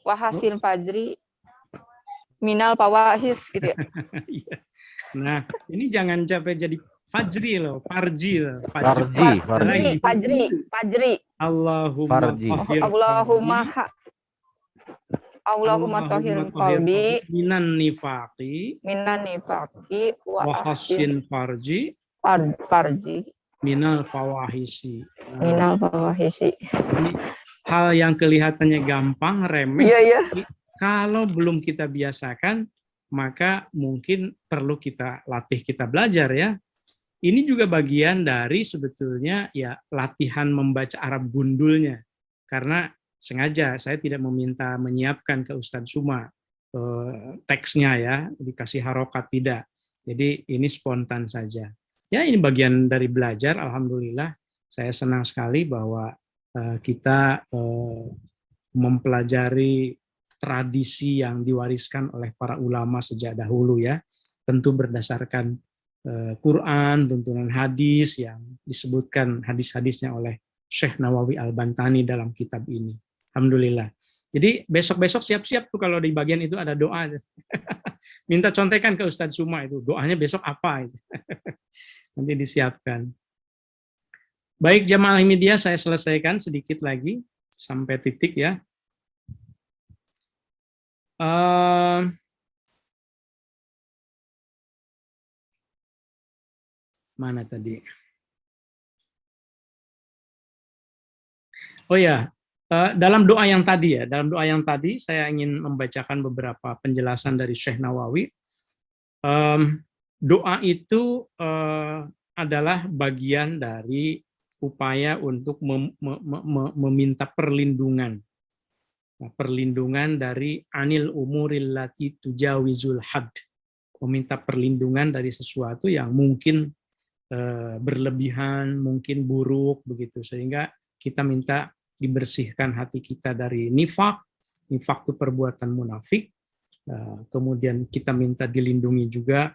wahasin fajri minal fawahis gitu ya. Nah, ini jangan capek jadi Fajri loh, Farji loh. Fajri. Allahumma tohir qalbi minan nifaqi wa hasin farji minal fawahisi. Ini hal yang kelihatannya gampang, remeh. Kalau belum kita biasakan, maka mungkin perlu kita latih, kita belajar ya. Ini juga bagian dari sebetulnya ya latihan membaca Arab gundulnya. Karena sengaja saya tidak meminta menyiapkan ke Ustadz Suma teksnya ya, dikasih harokat tidak. Jadi ini spontan saja. Ya ini bagian dari belajar, alhamdulillah. Saya senang sekali bahwa kita mempelajari tradisi yang diwariskan oleh para ulama sejak dahulu ya. Tentu berdasarkan Quran, tuntunan hadis yang disebutkan hadis-hadisnya oleh Syekh Nawawi Al-Bantani dalam kitab ini. Alhamdulillah. Jadi besok-besok siap-siap tuh kalau di bagian itu ada doa. Minta contekan ke Ustadz Suma itu, doanya besok apa itu. Nanti disiapkan. Baik jamaah media, saya selesaikan sedikit lagi sampai titik ya. Mana tadi? Oh ya, dalam doa yang tadi saya ingin membacakan beberapa penjelasan dari Syekh Nawawi. Doa itu adalah bagian dari upaya untuk meminta perlindungan. Perlindungan dari anil umuril lati tujawizul had. Meminta perlindungan dari sesuatu yang mungkin berlebihan, mungkin buruk begitu, sehingga kita minta dibersihkan hati kita dari nifak itu perbuatan munafik. Kemudian kita minta dilindungi juga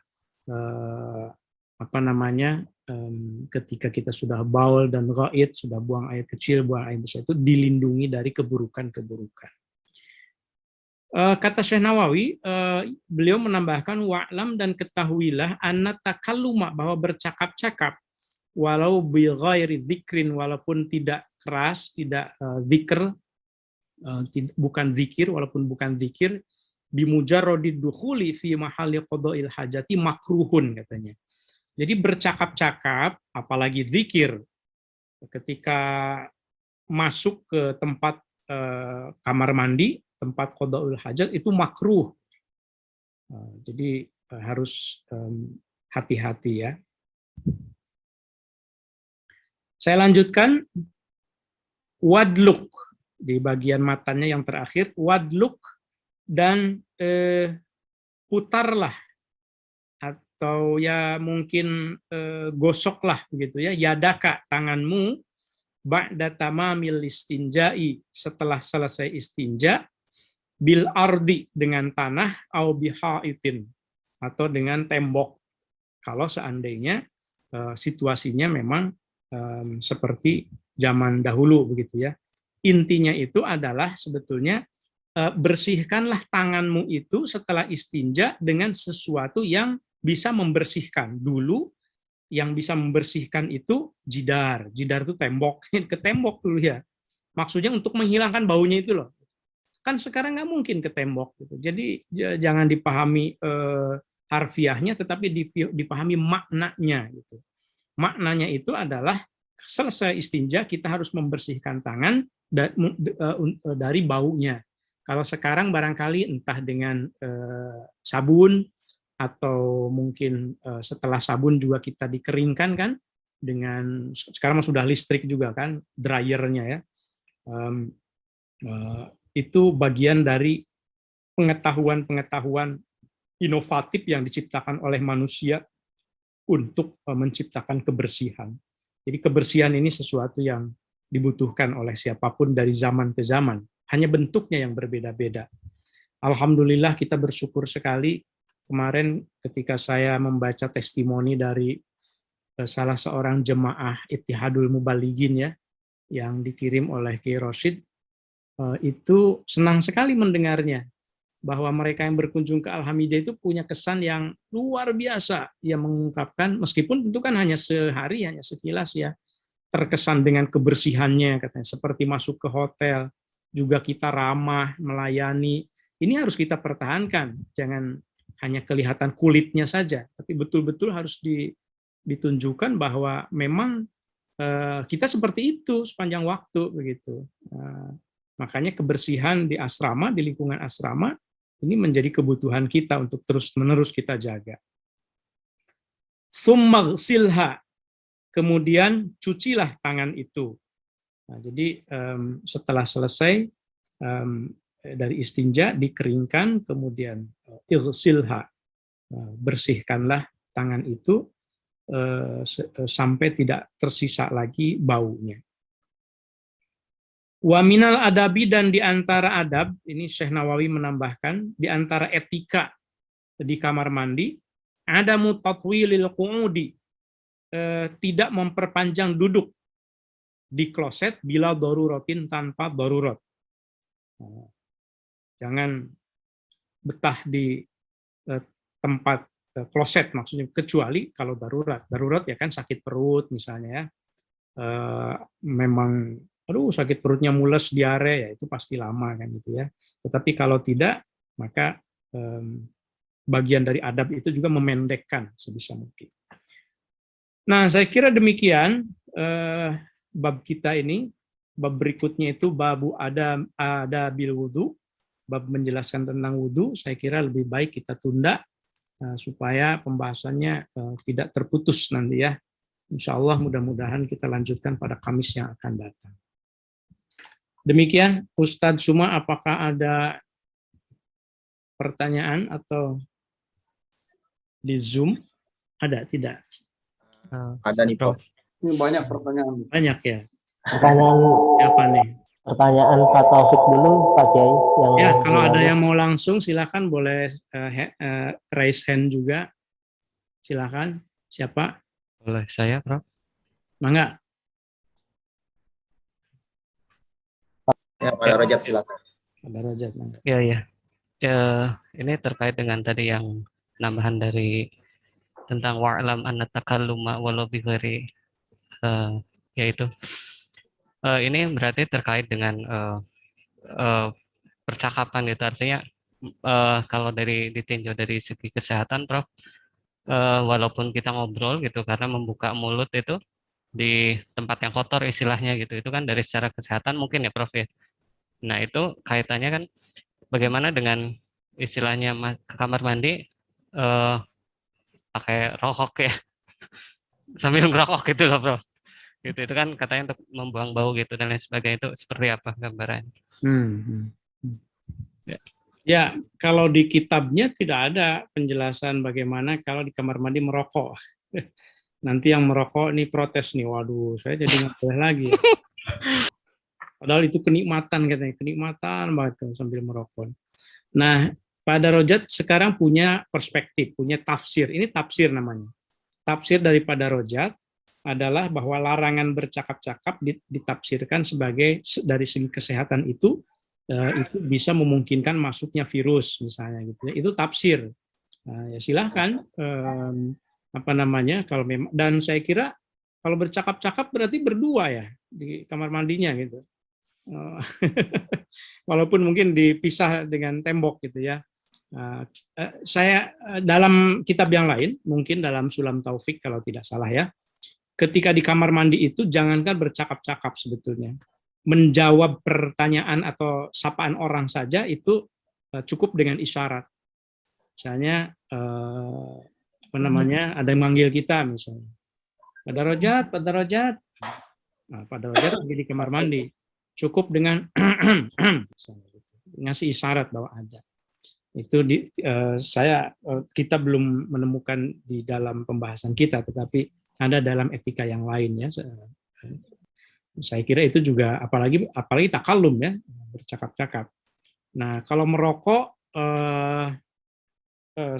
ketika kita sudah baul dan ghaid, sudah buang air kecil, buang air besar, itu dilindungi dari keburukan-keburukan. Kata Syekh Nawawi, beliau menambahkan wa'lam dan ketahuilah anna takalluma, bahwa bercakap-cakap walau bi ghairi dzikrin, walaupun tidak keras, tidak zikr, bukan zikir, walaupun bukan zikir, bimujarradid dukhuli fi mahalli qada'il hajati makruhun katanya. Jadi bercakap-cakap apalagi zikir ketika masuk ke tempat kamar mandi, tempat qada'ul hajat itu makruh. Jadi harus hati-hati ya. Saya lanjutkan wadluk di bagian matanya yang terakhir, wadluk dan putarlah atau ya mungkin gosoklah begitu ya, yadaka tanganmu ba'da tamamil istinja'i, setelah selesai istinja, bil ardi dengan tanah, au bihaitin atau dengan tembok. Kalau seandainya situasinya memang seperti zaman dahulu begitu ya. Intinya itu adalah sebetulnya bersihkanlah tanganmu itu setelah istinja dengan sesuatu yang bisa membersihkan. Dulu yang bisa membersihkan itu jidar. Jidar itu tembok, ke tembok dulu ya. Maksudnya untuk menghilangkan baunya itu loh. Kan sekarang nggak mungkin ke tembok gitu. Jadi jangan dipahami harfiahnya, tetapi dipahami maknanya gitu. Maknanya itu adalah selesai istinja kita harus membersihkan tangan dari baunya. Kalau sekarang barangkali entah dengan sabun atau mungkin setelah sabun juga kita dikeringkan kan, dengan sekarang sudah listrik juga kan dryernya ya. Itu bagian dari pengetahuan inovatif yang diciptakan oleh manusia untuk menciptakan kebersihan. Jadi kebersihan ini sesuatu yang dibutuhkan oleh siapapun dari zaman ke zaman. Hanya bentuknya yang berbeda-beda. Alhamdulillah kita bersyukur sekali. Kemarin ketika saya membaca testimoni dari salah seorang jemaah Ittihadul Mubalighin ya, yang dikirim oleh Kiai Rosyid, itu senang sekali mendengarnya bahwa mereka yang berkunjung ke Al-Hamidiyah itu punya kesan yang luar biasa. Ia mengungkapkan, meskipun tentu kan hanya sehari, hanya sekilas ya, terkesan dengan kebersihannya, katanya seperti masuk ke hotel, juga kita ramah, melayani. Ini harus kita pertahankan, jangan hanya kelihatan kulitnya saja, tapi betul-betul harus ditunjukkan bahwa memang kita seperti itu sepanjang waktu begitu. Makanya kebersihan di asrama, di lingkungan asrama, ini menjadi kebutuhan kita untuk terus-menerus kita jaga. Summaghsilha, kemudian cucilah tangan itu. Nah, jadi setelah selesai dari istinja, dikeringkan, kemudian ighsilha, bersihkanlah tangan itu sampai tidak tersisa lagi baunya. Wa minal adabi, dan di antara adab, ini Syekh Nawawi menambahkan, di antara etika di kamar mandi, adamu tatwilil qu'udi, tidak memperpanjang duduk di kloset bila daruratin, tanpa darurat. Jangan betah di tempat kloset, maksudnya kecuali kalau darurat. Darurat ya kan sakit perut misalnya ya, memang aduh sakit perutnya mules, diare, ya itu pasti lama kan gitu ya. Tetapi kalau tidak, maka bagian dari adab itu juga memendekkan sebisa mungkin. Nah, saya kira demikian bab kita ini. Bab berikutnya itu babu adabil wudu, bab menjelaskan tentang wudu. Saya kira lebih baik kita tunda supaya pembahasannya tidak terputus nanti ya. Insya Allah mudah-mudahan kita lanjutkan pada Kamis yang akan datang. Demikian, Ustadz Suma, apakah ada pertanyaan atau di Zoom? Ada, tidak? Ada nih, Prof. Ini banyak pertanyaan. Banyak ya? Pertanyaan Apa nih? Pertanyaan Pak Taufik dulu, Pak Kiai. Ya, kalau ada yang mau langsung, silakan boleh raise hand juga. Silakan. Siapa? Boleh saya, Prof? Mangga. Ya, Pak Rajat silakan. Ada Rajat. Ya, ya. Ini terkait dengan tadi yang nambahan dari tentang wa'lam anna takalluma walau bi ghairi, yaitu ini berarti terkait dengan percakapan gitu, artinya kalau ditinjau dari segi kesehatan, Prof, walaupun kita ngobrol gitu karena membuka mulut itu di tempat yang kotor istilahnya gitu, itu kan dari secara kesehatan mungkin ya, Prof ya. Nah, itu kaitannya kan bagaimana dengan istilahnya ke kamar mandi pakai rokok ya, sambil ngerokok gitu loh, Prof. Gitu, itu kan katanya untuk membuang bau gitu dan lain sebagainya, itu seperti apa gambarannya? Ya, kalau di kitabnya tidak ada penjelasan bagaimana kalau di kamar mandi merokok. Nanti yang merokok nih protes nih, waduh, saya jadi nggak boleh lagi. Padahal itu kenikmatan katanya, kenikmatan banget sambil merokok. Nah, pada Rojat sekarang punya perspektif, punya tafsir. Ini tafsir namanya. Tafsir daripada Rojat adalah bahwa larangan bercakap-cakap ditafsirkan sebagai dari segi kesehatan itu bisa memungkinkan masuknya virus misalnya gitu ya. Itu tafsir. Ya silahkan apa namanya kalau memang, dan saya kira kalau bercakap-cakap berarti berdua ya di kamar mandinya gitu. Walaupun mungkin dipisah dengan tembok gitu ya. Saya dalam kitab yang lain, mungkin dalam Sulam Taufik kalau tidak salah ya, ketika di kamar mandi itu jangankan bercakap-cakap sebetulnya. Menjawab pertanyaan atau sapaan orang saja itu cukup dengan isyarat. Misalnya apa namanya, ada yang manggil kita misalnya. Pak Darajat. Nah, Pak Darajat lagi di kamar mandi. Cukup dengan ngasih isyarat bahwa ada. Itu kita belum menemukan di dalam pembahasan kita, tetapi ada dalam etika yang lain ya. Saya kira itu juga apalagi takallum ya, bercakap-cakap. Nah, kalau merokok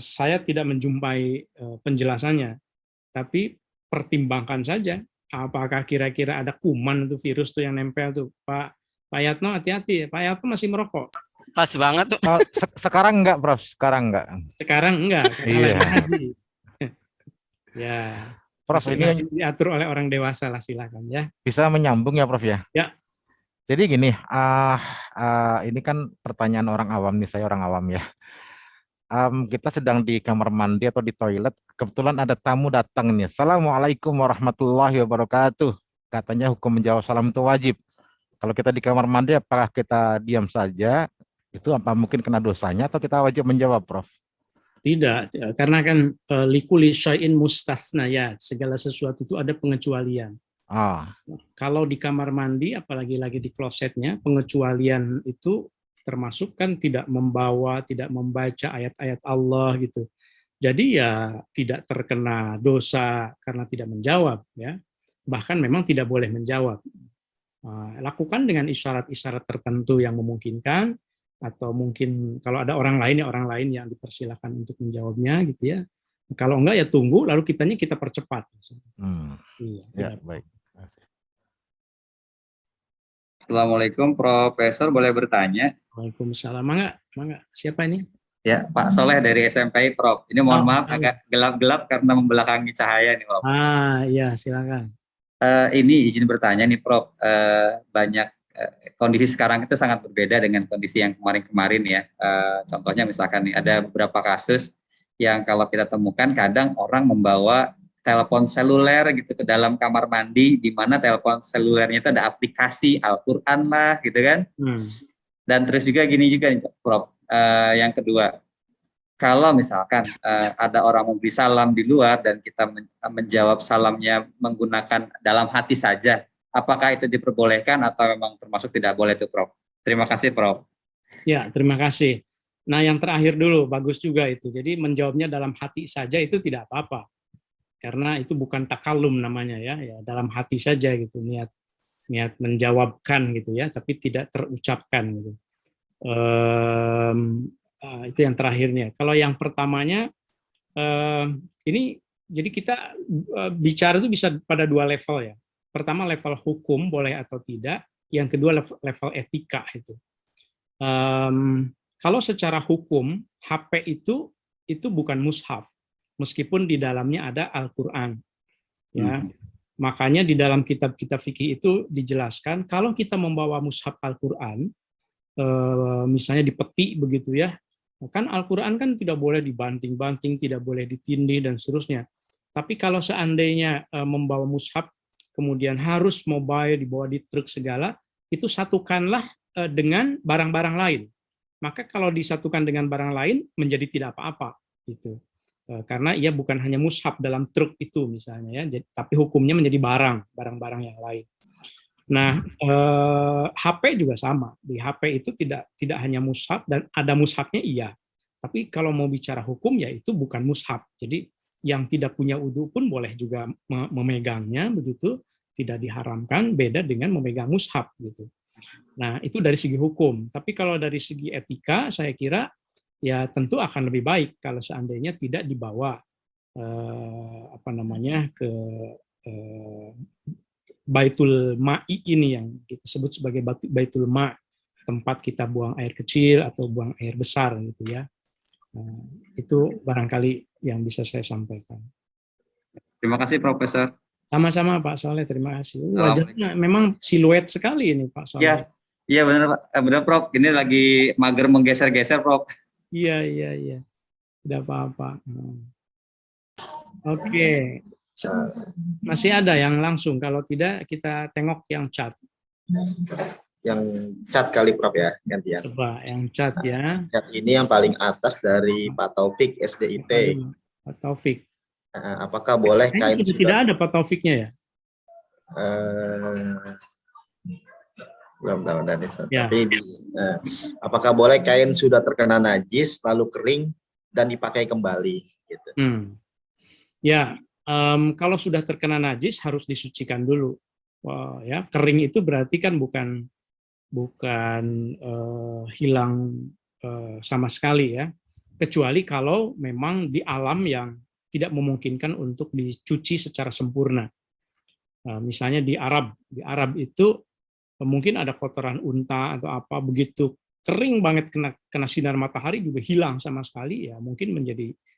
saya tidak menjumpai penjelasannya, tapi pertimbangkan saja apakah kira-kira ada kuman itu virus tuh yang nempel tuh. Pak Yatno hati-hati, Pak Yatno masih merokok. Pas banget tuh. Sekarang enggak, Prof. Sekarang enggak. Iya. Ya. Prof, ini diatur oleh orang dewasa lah, silakan ya. Bisa menyambung ya, Prof ya? Ya. Jadi gini, ini kan pertanyaan orang awam nih, saya orang awam ya. Kita sedang di kamar mandi atau di toilet, kebetulan ada tamu datang nih. Assalamualaikum warahmatullahi wabarakatuh. Katanya hukum menjawab salam itu wajib. Kalau kita di kamar mandi, apakah kita diam saja? Itu apa mungkin kena dosanya atau kita wajib menjawab, Prof? Tidak, karena kan likuli syai'in mustasna ya, segala sesuatu itu ada pengecualian. Kalau di kamar mandi, apalagi lagi di klosetnya, pengecualian itu termasuk kan tidak membawa, tidak membaca ayat-ayat Allah gitu. Jadi ya tidak terkena dosa karena tidak menjawab ya. Bahkan memang tidak boleh menjawab. Lakukan dengan isyarat-isyarat tertentu yang memungkinkan, atau mungkin kalau ada orang lain yang dipersilakan untuk menjawabnya gitu ya. Kalau enggak ya tunggu, lalu kita percepat. Iya, ya, baik. Assalamualaikum, Profesor, boleh bertanya? Waalaikumsalam. Mangga. Siapa ini? Ya, Pak Soleh dari SMPI, Prof. Ini mohon maaf agak gelap-gelap karena membelakangi cahaya nih, Prof. Iya, silakan. Ini izin bertanya nih, Prof. Banyak kondisi sekarang itu sangat berbeda dengan kondisi yang kemarin-kemarin ya. Contohnya misalkan nih, ada beberapa kasus yang kalau kita temukan kadang orang membawa telepon seluler gitu ke dalam kamar mandi, di mana telepon selulernya itu ada aplikasi Al-Quran lah gitu kan. Dan terus juga gini juga nih, Prof. Yang kedua, kalau misalkan ada orang memberi salam di luar dan kita menjawab salamnya menggunakan dalam hati saja, apakah itu diperbolehkan atau memang termasuk tidak boleh itu, Prof? Terima kasih, Prof. Ya, terima kasih. Nah, yang terakhir dulu, bagus juga itu. Jadi menjawabnya dalam hati saja itu tidak apa-apa. Karena itu bukan takallum namanya ya, dalam hati saja gitu, niat menjawabkan gitu ya, tapi tidak terucapkan gitu. Itu yang terakhirnya. Kalau yang pertamanya, ini jadi kita bicara itu bisa pada dua level ya. Pertama level hukum boleh atau tidak, yang kedua level etika itu. Kalau secara hukum, HP itu bukan mushaf, meskipun di dalamnya ada Al-Quran. Ya, makanya di dalam kitab-kitab fikih itu dijelaskan kalau kita membawa mushaf Al-Quran, misalnya dipetik begitu ya, kan Al-Quran kan tidak boleh dibanting-banting, tidak boleh ditindih dan seterusnya. Tapi kalau seandainya membawa mushaf kemudian harus mobile, dibawa di truk segala, itu satukanlah dengan barang-barang lain. Maka kalau disatukan dengan barang lain menjadi tidak apa-apa gitu. Karena ia bukan hanya mushaf dalam truk itu misalnya ya, tapi hukumnya menjadi barang-barang yang lain. Nah, HP juga sama. Di HP itu tidak hanya mushaf, dan ada mushafnya iya. Tapi kalau mau bicara hukum ya itu bukan mushaf. Jadi yang tidak punya wudu pun boleh juga memegangnya begitu, tidak diharamkan, beda dengan memegang mushaf gitu. Nah, itu dari segi hukum. Tapi kalau dari segi etika saya kira ya tentu akan lebih baik kalau seandainya tidak dibawa ke Baitul Ma'i ini yang kita sebut sebagai Baitul Ma, tempat kita buang air kecil atau buang air besar gitu ya. Itu barangkali yang bisa saya sampaikan. Terima kasih Profesor. Sama-sama Pak Soleh, terima kasih. Wajahnya memang siluet sekali ini Pak Soleh. Iya, iya benar Pak. Benar Prof. Ini lagi mager menggeser-geser Prof. Iya. Tidak apa-apa. Oke. Masih ada yang langsung, kalau tidak kita tengok yang chat. Yang chat kali Prof ya, gantian. Coba yang chat ya. Chat ini yang paling atas dari Pak Taufik SDIT. Pak Taufik. Apakah boleh kain sudah... Tidak ada Pak Taufiknya ya? Belum tahu dari ya. Tapi apakah boleh kain sudah terkena najis lalu kering dan dipakai kembali? Gitu. Ya. Kalau sudah terkena najis harus disucikan dulu. Ya, kering itu berarti kan bukan hilang sama sekali ya. Kecuali kalau memang di alam yang tidak memungkinkan untuk dicuci secara sempurna. Misalnya di Arab itu mungkin ada kotoran unta atau apa, begitu kering banget kena sinar matahari juga hilang sama sekali, ya mungkin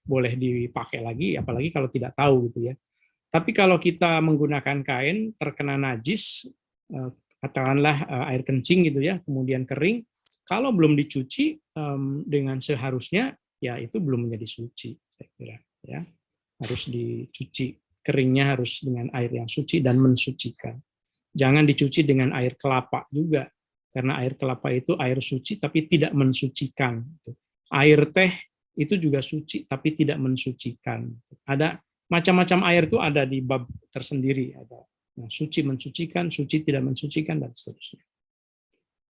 boleh dipakai lagi, apalagi kalau tidak tahu gitu ya. Tapi kalau kita menggunakan kain terkena najis, katakanlah air kencing gitu ya, kemudian kering, kalau belum dicuci dengan seharusnya, ya itu belum menjadi suci, saya kira ya. Harus dicuci, keringnya harus dengan air yang suci dan mensucikan. Jangan dicuci dengan air kelapa juga, karena air kelapa itu air suci tapi tidak mensucikan. Air teh itu juga suci tapi tidak mensucikan. Ada macam-macam air itu ada di bab tersendiri, ada suci mensucikan, suci tidak mensucikan, dan seterusnya.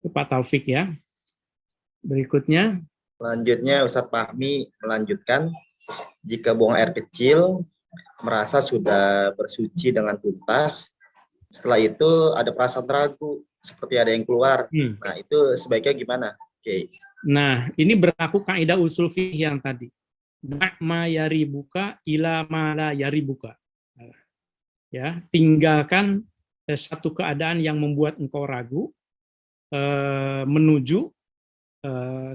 Itu Pak Taufik ya. Berikutnya. Selanjutnya Ustadz Fahmi melanjutkan, jika buang air kecil merasa sudah bersuci dengan tuntas, setelah itu ada perasaan ragu seperti ada yang keluar. Nah, itu sebaiknya gimana? Oke. Nah, ini berlaku kaidah usul fikih yang tadi. Ma yaribuka ila ma la yaribuka. Ya, tinggalkan satu keadaan yang membuat engkau ragu menuju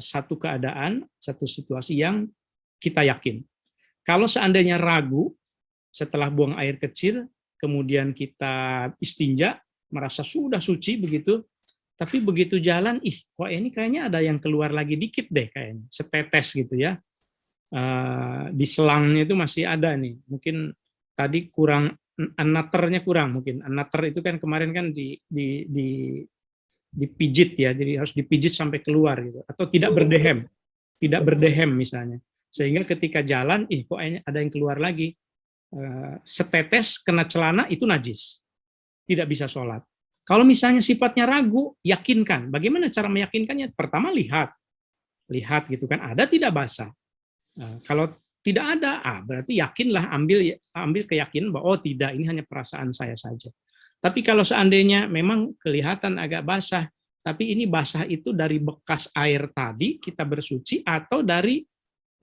satu keadaan, satu situasi yang kita yakin. Kalau seandainya ragu setelah buang air kecil, kemudian kita istinja, merasa sudah suci begitu, tapi begitu jalan, kok ini kayaknya ada yang keluar lagi dikit deh kayaknya, setetes gitu ya. Di selangnya itu masih ada nih, mungkin tadi kurang, anaternya kurang mungkin. Anater itu kan kemarin kan dipijit ya, jadi harus dipijit sampai keluar gitu, atau tidak berdehem misalnya, sehingga ketika jalan, kok ada yang keluar lagi, setetes kena celana itu najis, tidak bisa sholat. Kalau misalnya sifatnya ragu, yakinkan. Bagaimana cara meyakinkannya? Pertama lihat gitu kan, ada tidak basah. Kalau tidak ada, berarti yakinlah, ambil keyakinan bahwa tidak, ini hanya perasaan saya saja. Tapi kalau seandainya memang kelihatan agak basah, tapi ini basah itu dari bekas air tadi kita bersuci, atau dari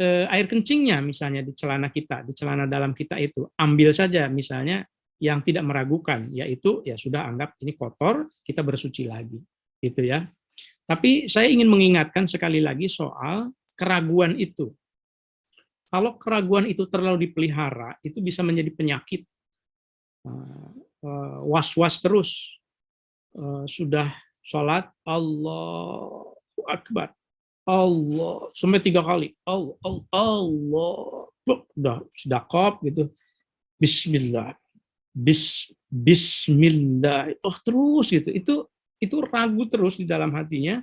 air kencingnya misalnya di celana kita, di celana dalam kita itu, ambil saja misalnya yang tidak meragukan, yaitu ya sudah anggap ini kotor, kita bersuci lagi, gitu ya. Tapi saya ingin mengingatkan sekali lagi soal keraguan itu. Kalau keraguan itu terlalu dipelihara, itu bisa menjadi penyakit. Was-was terus. Sudah sholat, Allahu Akbar. Allah, sampai 3 kali. Allah. Sudah kop gitu. Bismillah. Bismillah. Terus gitu. Itu ragu terus di dalam hatinya.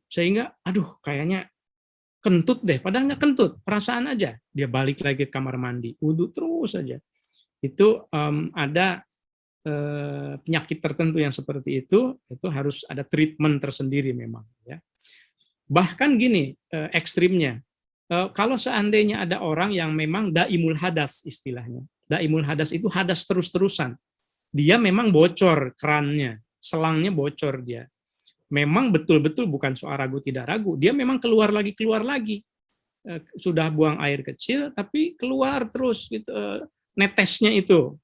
Sehingga, kayaknya kentut deh. Padahal nggak kentut, perasaan aja. Dia balik lagi ke kamar mandi, wudhu terus aja. Itu ada penyakit tertentu yang seperti itu harus ada treatment tersendiri memang. Ya. Bahkan gini ekstrimnya, kalau seandainya ada orang yang memang daimul hadas istilahnya. Daimul hadas itu hadas terus-terusan. Dia memang bocor kerannya, selangnya bocor dia. Memang betul-betul bukan soal ragu tidak ragu, dia memang keluar lagi. Sudah buang air kecil tapi keluar terus gitu, netesnya itu.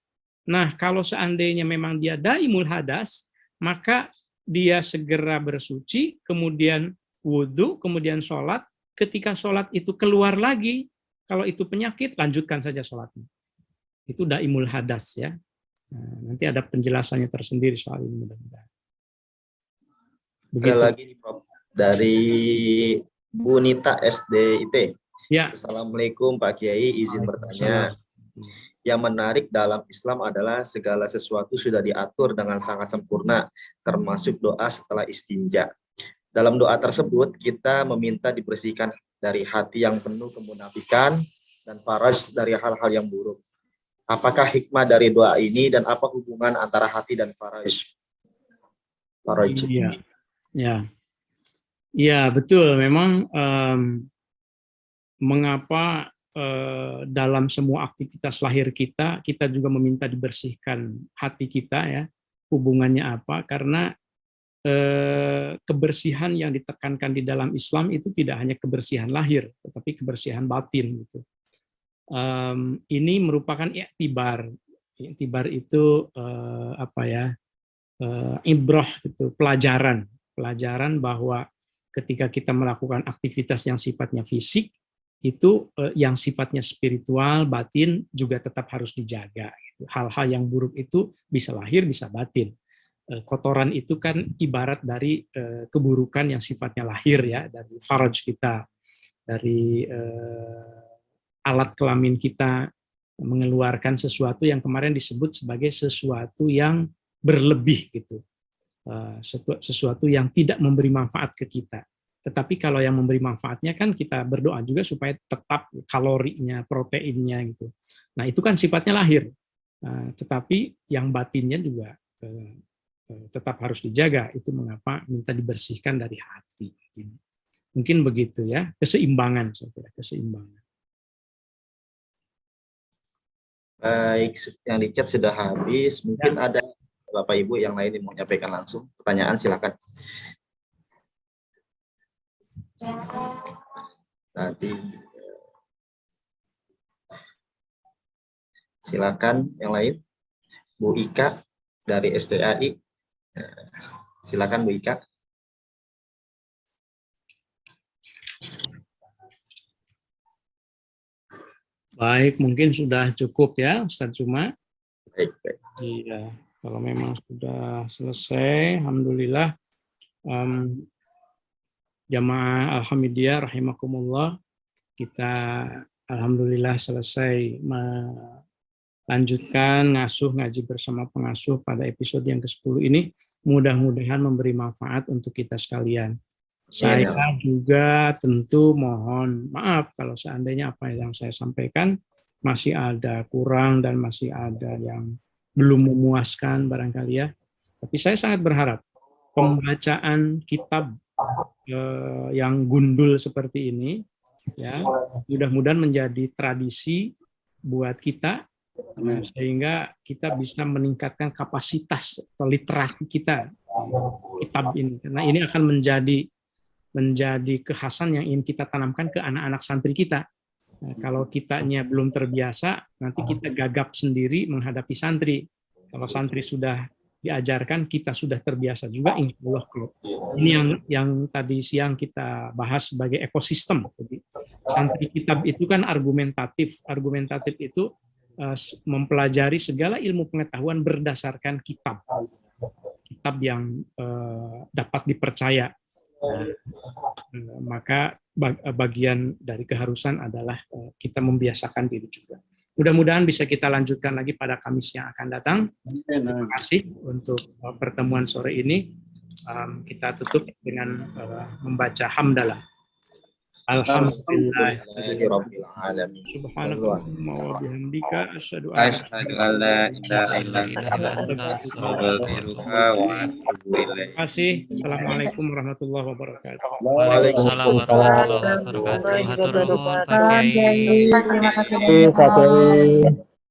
Nah, kalau seandainya memang dia daimul hadas, maka dia segera bersuci, kemudian wudhu, kemudian sholat. Ketika sholat itu keluar lagi, kalau itu penyakit, lanjutkan saja sholatnya. Itu daimul hadas ya. Nah, nanti ada penjelasannya tersendiri soal ini mudah-mudahan. Ada lagi nih Prof. Dari Bu Nita SDIT. Ya. Assalamualaikum Pak Kiai, izin bertanya. Yang menarik dalam Islam adalah segala sesuatu sudah diatur dengan sangat sempurna, termasuk doa setelah istinja. Dalam doa tersebut, kita meminta dibersihkan dari hati yang penuh kemunafikan dan faraj dari hal-hal yang buruk. Apakah hikmah dari doa ini dan apa hubungan antara hati dan faraj? Ya, betul. Memang mengapa dalam semua aktivitas lahir kita juga meminta dibersihkan hati kita ya. Hubungannya apa? Karena kebersihan yang ditekankan di dalam Islam itu tidak hanya kebersihan lahir, tetapi kebersihan batin gitu. Ini merupakan iktibar. Iktibar itu ibrah gitu, pelajaran bahwa ketika kita melakukan aktivitas yang sifatnya fisik, itu yang sifatnya spiritual, batin juga tetap harus dijaga. Gitu. Hal-hal yang buruk itu bisa lahir, bisa batin. Kotoran itu kan ibarat dari keburukan yang sifatnya lahir ya, dari faraj kita, dari alat kelamin kita mengeluarkan sesuatu yang kemarin disebut sebagai sesuatu yang berlebih gitu, sesuatu yang tidak memberi manfaat ke kita. Tetapi kalau yang memberi manfaatnya kan kita berdoa juga supaya tetap kalorinya, proteinnya gitu. Nah itu kan sifatnya lahir, tetapi yang batinnya juga tetap harus dijaga. Itu mengapa minta dibersihkan dari hati. Mungkin begitu ya, keseimbangan, saya kira keseimbangan. Baik, yang di chat sudah habis. Mungkin ada Bapak Ibu yang lain yang mau menyampaikan langsung pertanyaan, silakan. Tadi silakan yang lain. Bu Ika dari SDAI. Silakan Bu Ika. Baik, mungkin sudah cukup ya, Ustaz Cuma. Baik. Iya, kalau memang sudah selesai, alhamdulillah. Jamaah Al-Hamidiyah rahimakumullah, kita alhamdulillah selesai melanjutkan ngasuh ngaji bersama pengasuh pada episode yang ke-10 ini. Mudah-mudahan memberi manfaat untuk kita sekalian. Saya juga tentu mohon maaf kalau seandainya apa yang saya sampaikan masih ada kurang dan masih ada yang belum memuaskan barangkali ya. Tapi saya sangat berharap pembacaan kitab yang gundul seperti ini ya mudah-mudahan menjadi tradisi buat kita sehingga kita bisa meningkatkan kapasitas atau literasi kita kitab ini, karena ini akan menjadi kekhasan yang ingin kita tanamkan ke anak-anak santri kita. Nah, kalau kitanya belum terbiasa, nanti kita gagap sendiri menghadapi santri. Kalau santri sudah diajarkan, kita sudah terbiasa juga, insya Allah. Ini yang tadi siang kita bahas sebagai ekosistem. Jadi, santri kitab itu kan argumentatif. Argumentatif itu mempelajari segala ilmu pengetahuan berdasarkan kitab. Kitab yang dapat dipercaya. Maka bagian dari keharusan adalah kita membiasakan diri juga. Mudah-mudahan bisa kita lanjutkan lagi pada Kamis yang akan datang. Terima kasih untuk pertemuan sore ini. Kita tutup dengan membaca hamdalah. Alhamdulillah. Subhanakallahumma wa bihamdika asyhadu an la ilaha illa anta astaghfiruka wa atubu ilaik. Terima kasih. Assalamualaikum warahmatullahi wabarakatuh. Waalaikumsalam warahmatullahi wabarakatuh. Hatur nuhun Pak Kiai. Terima kasih.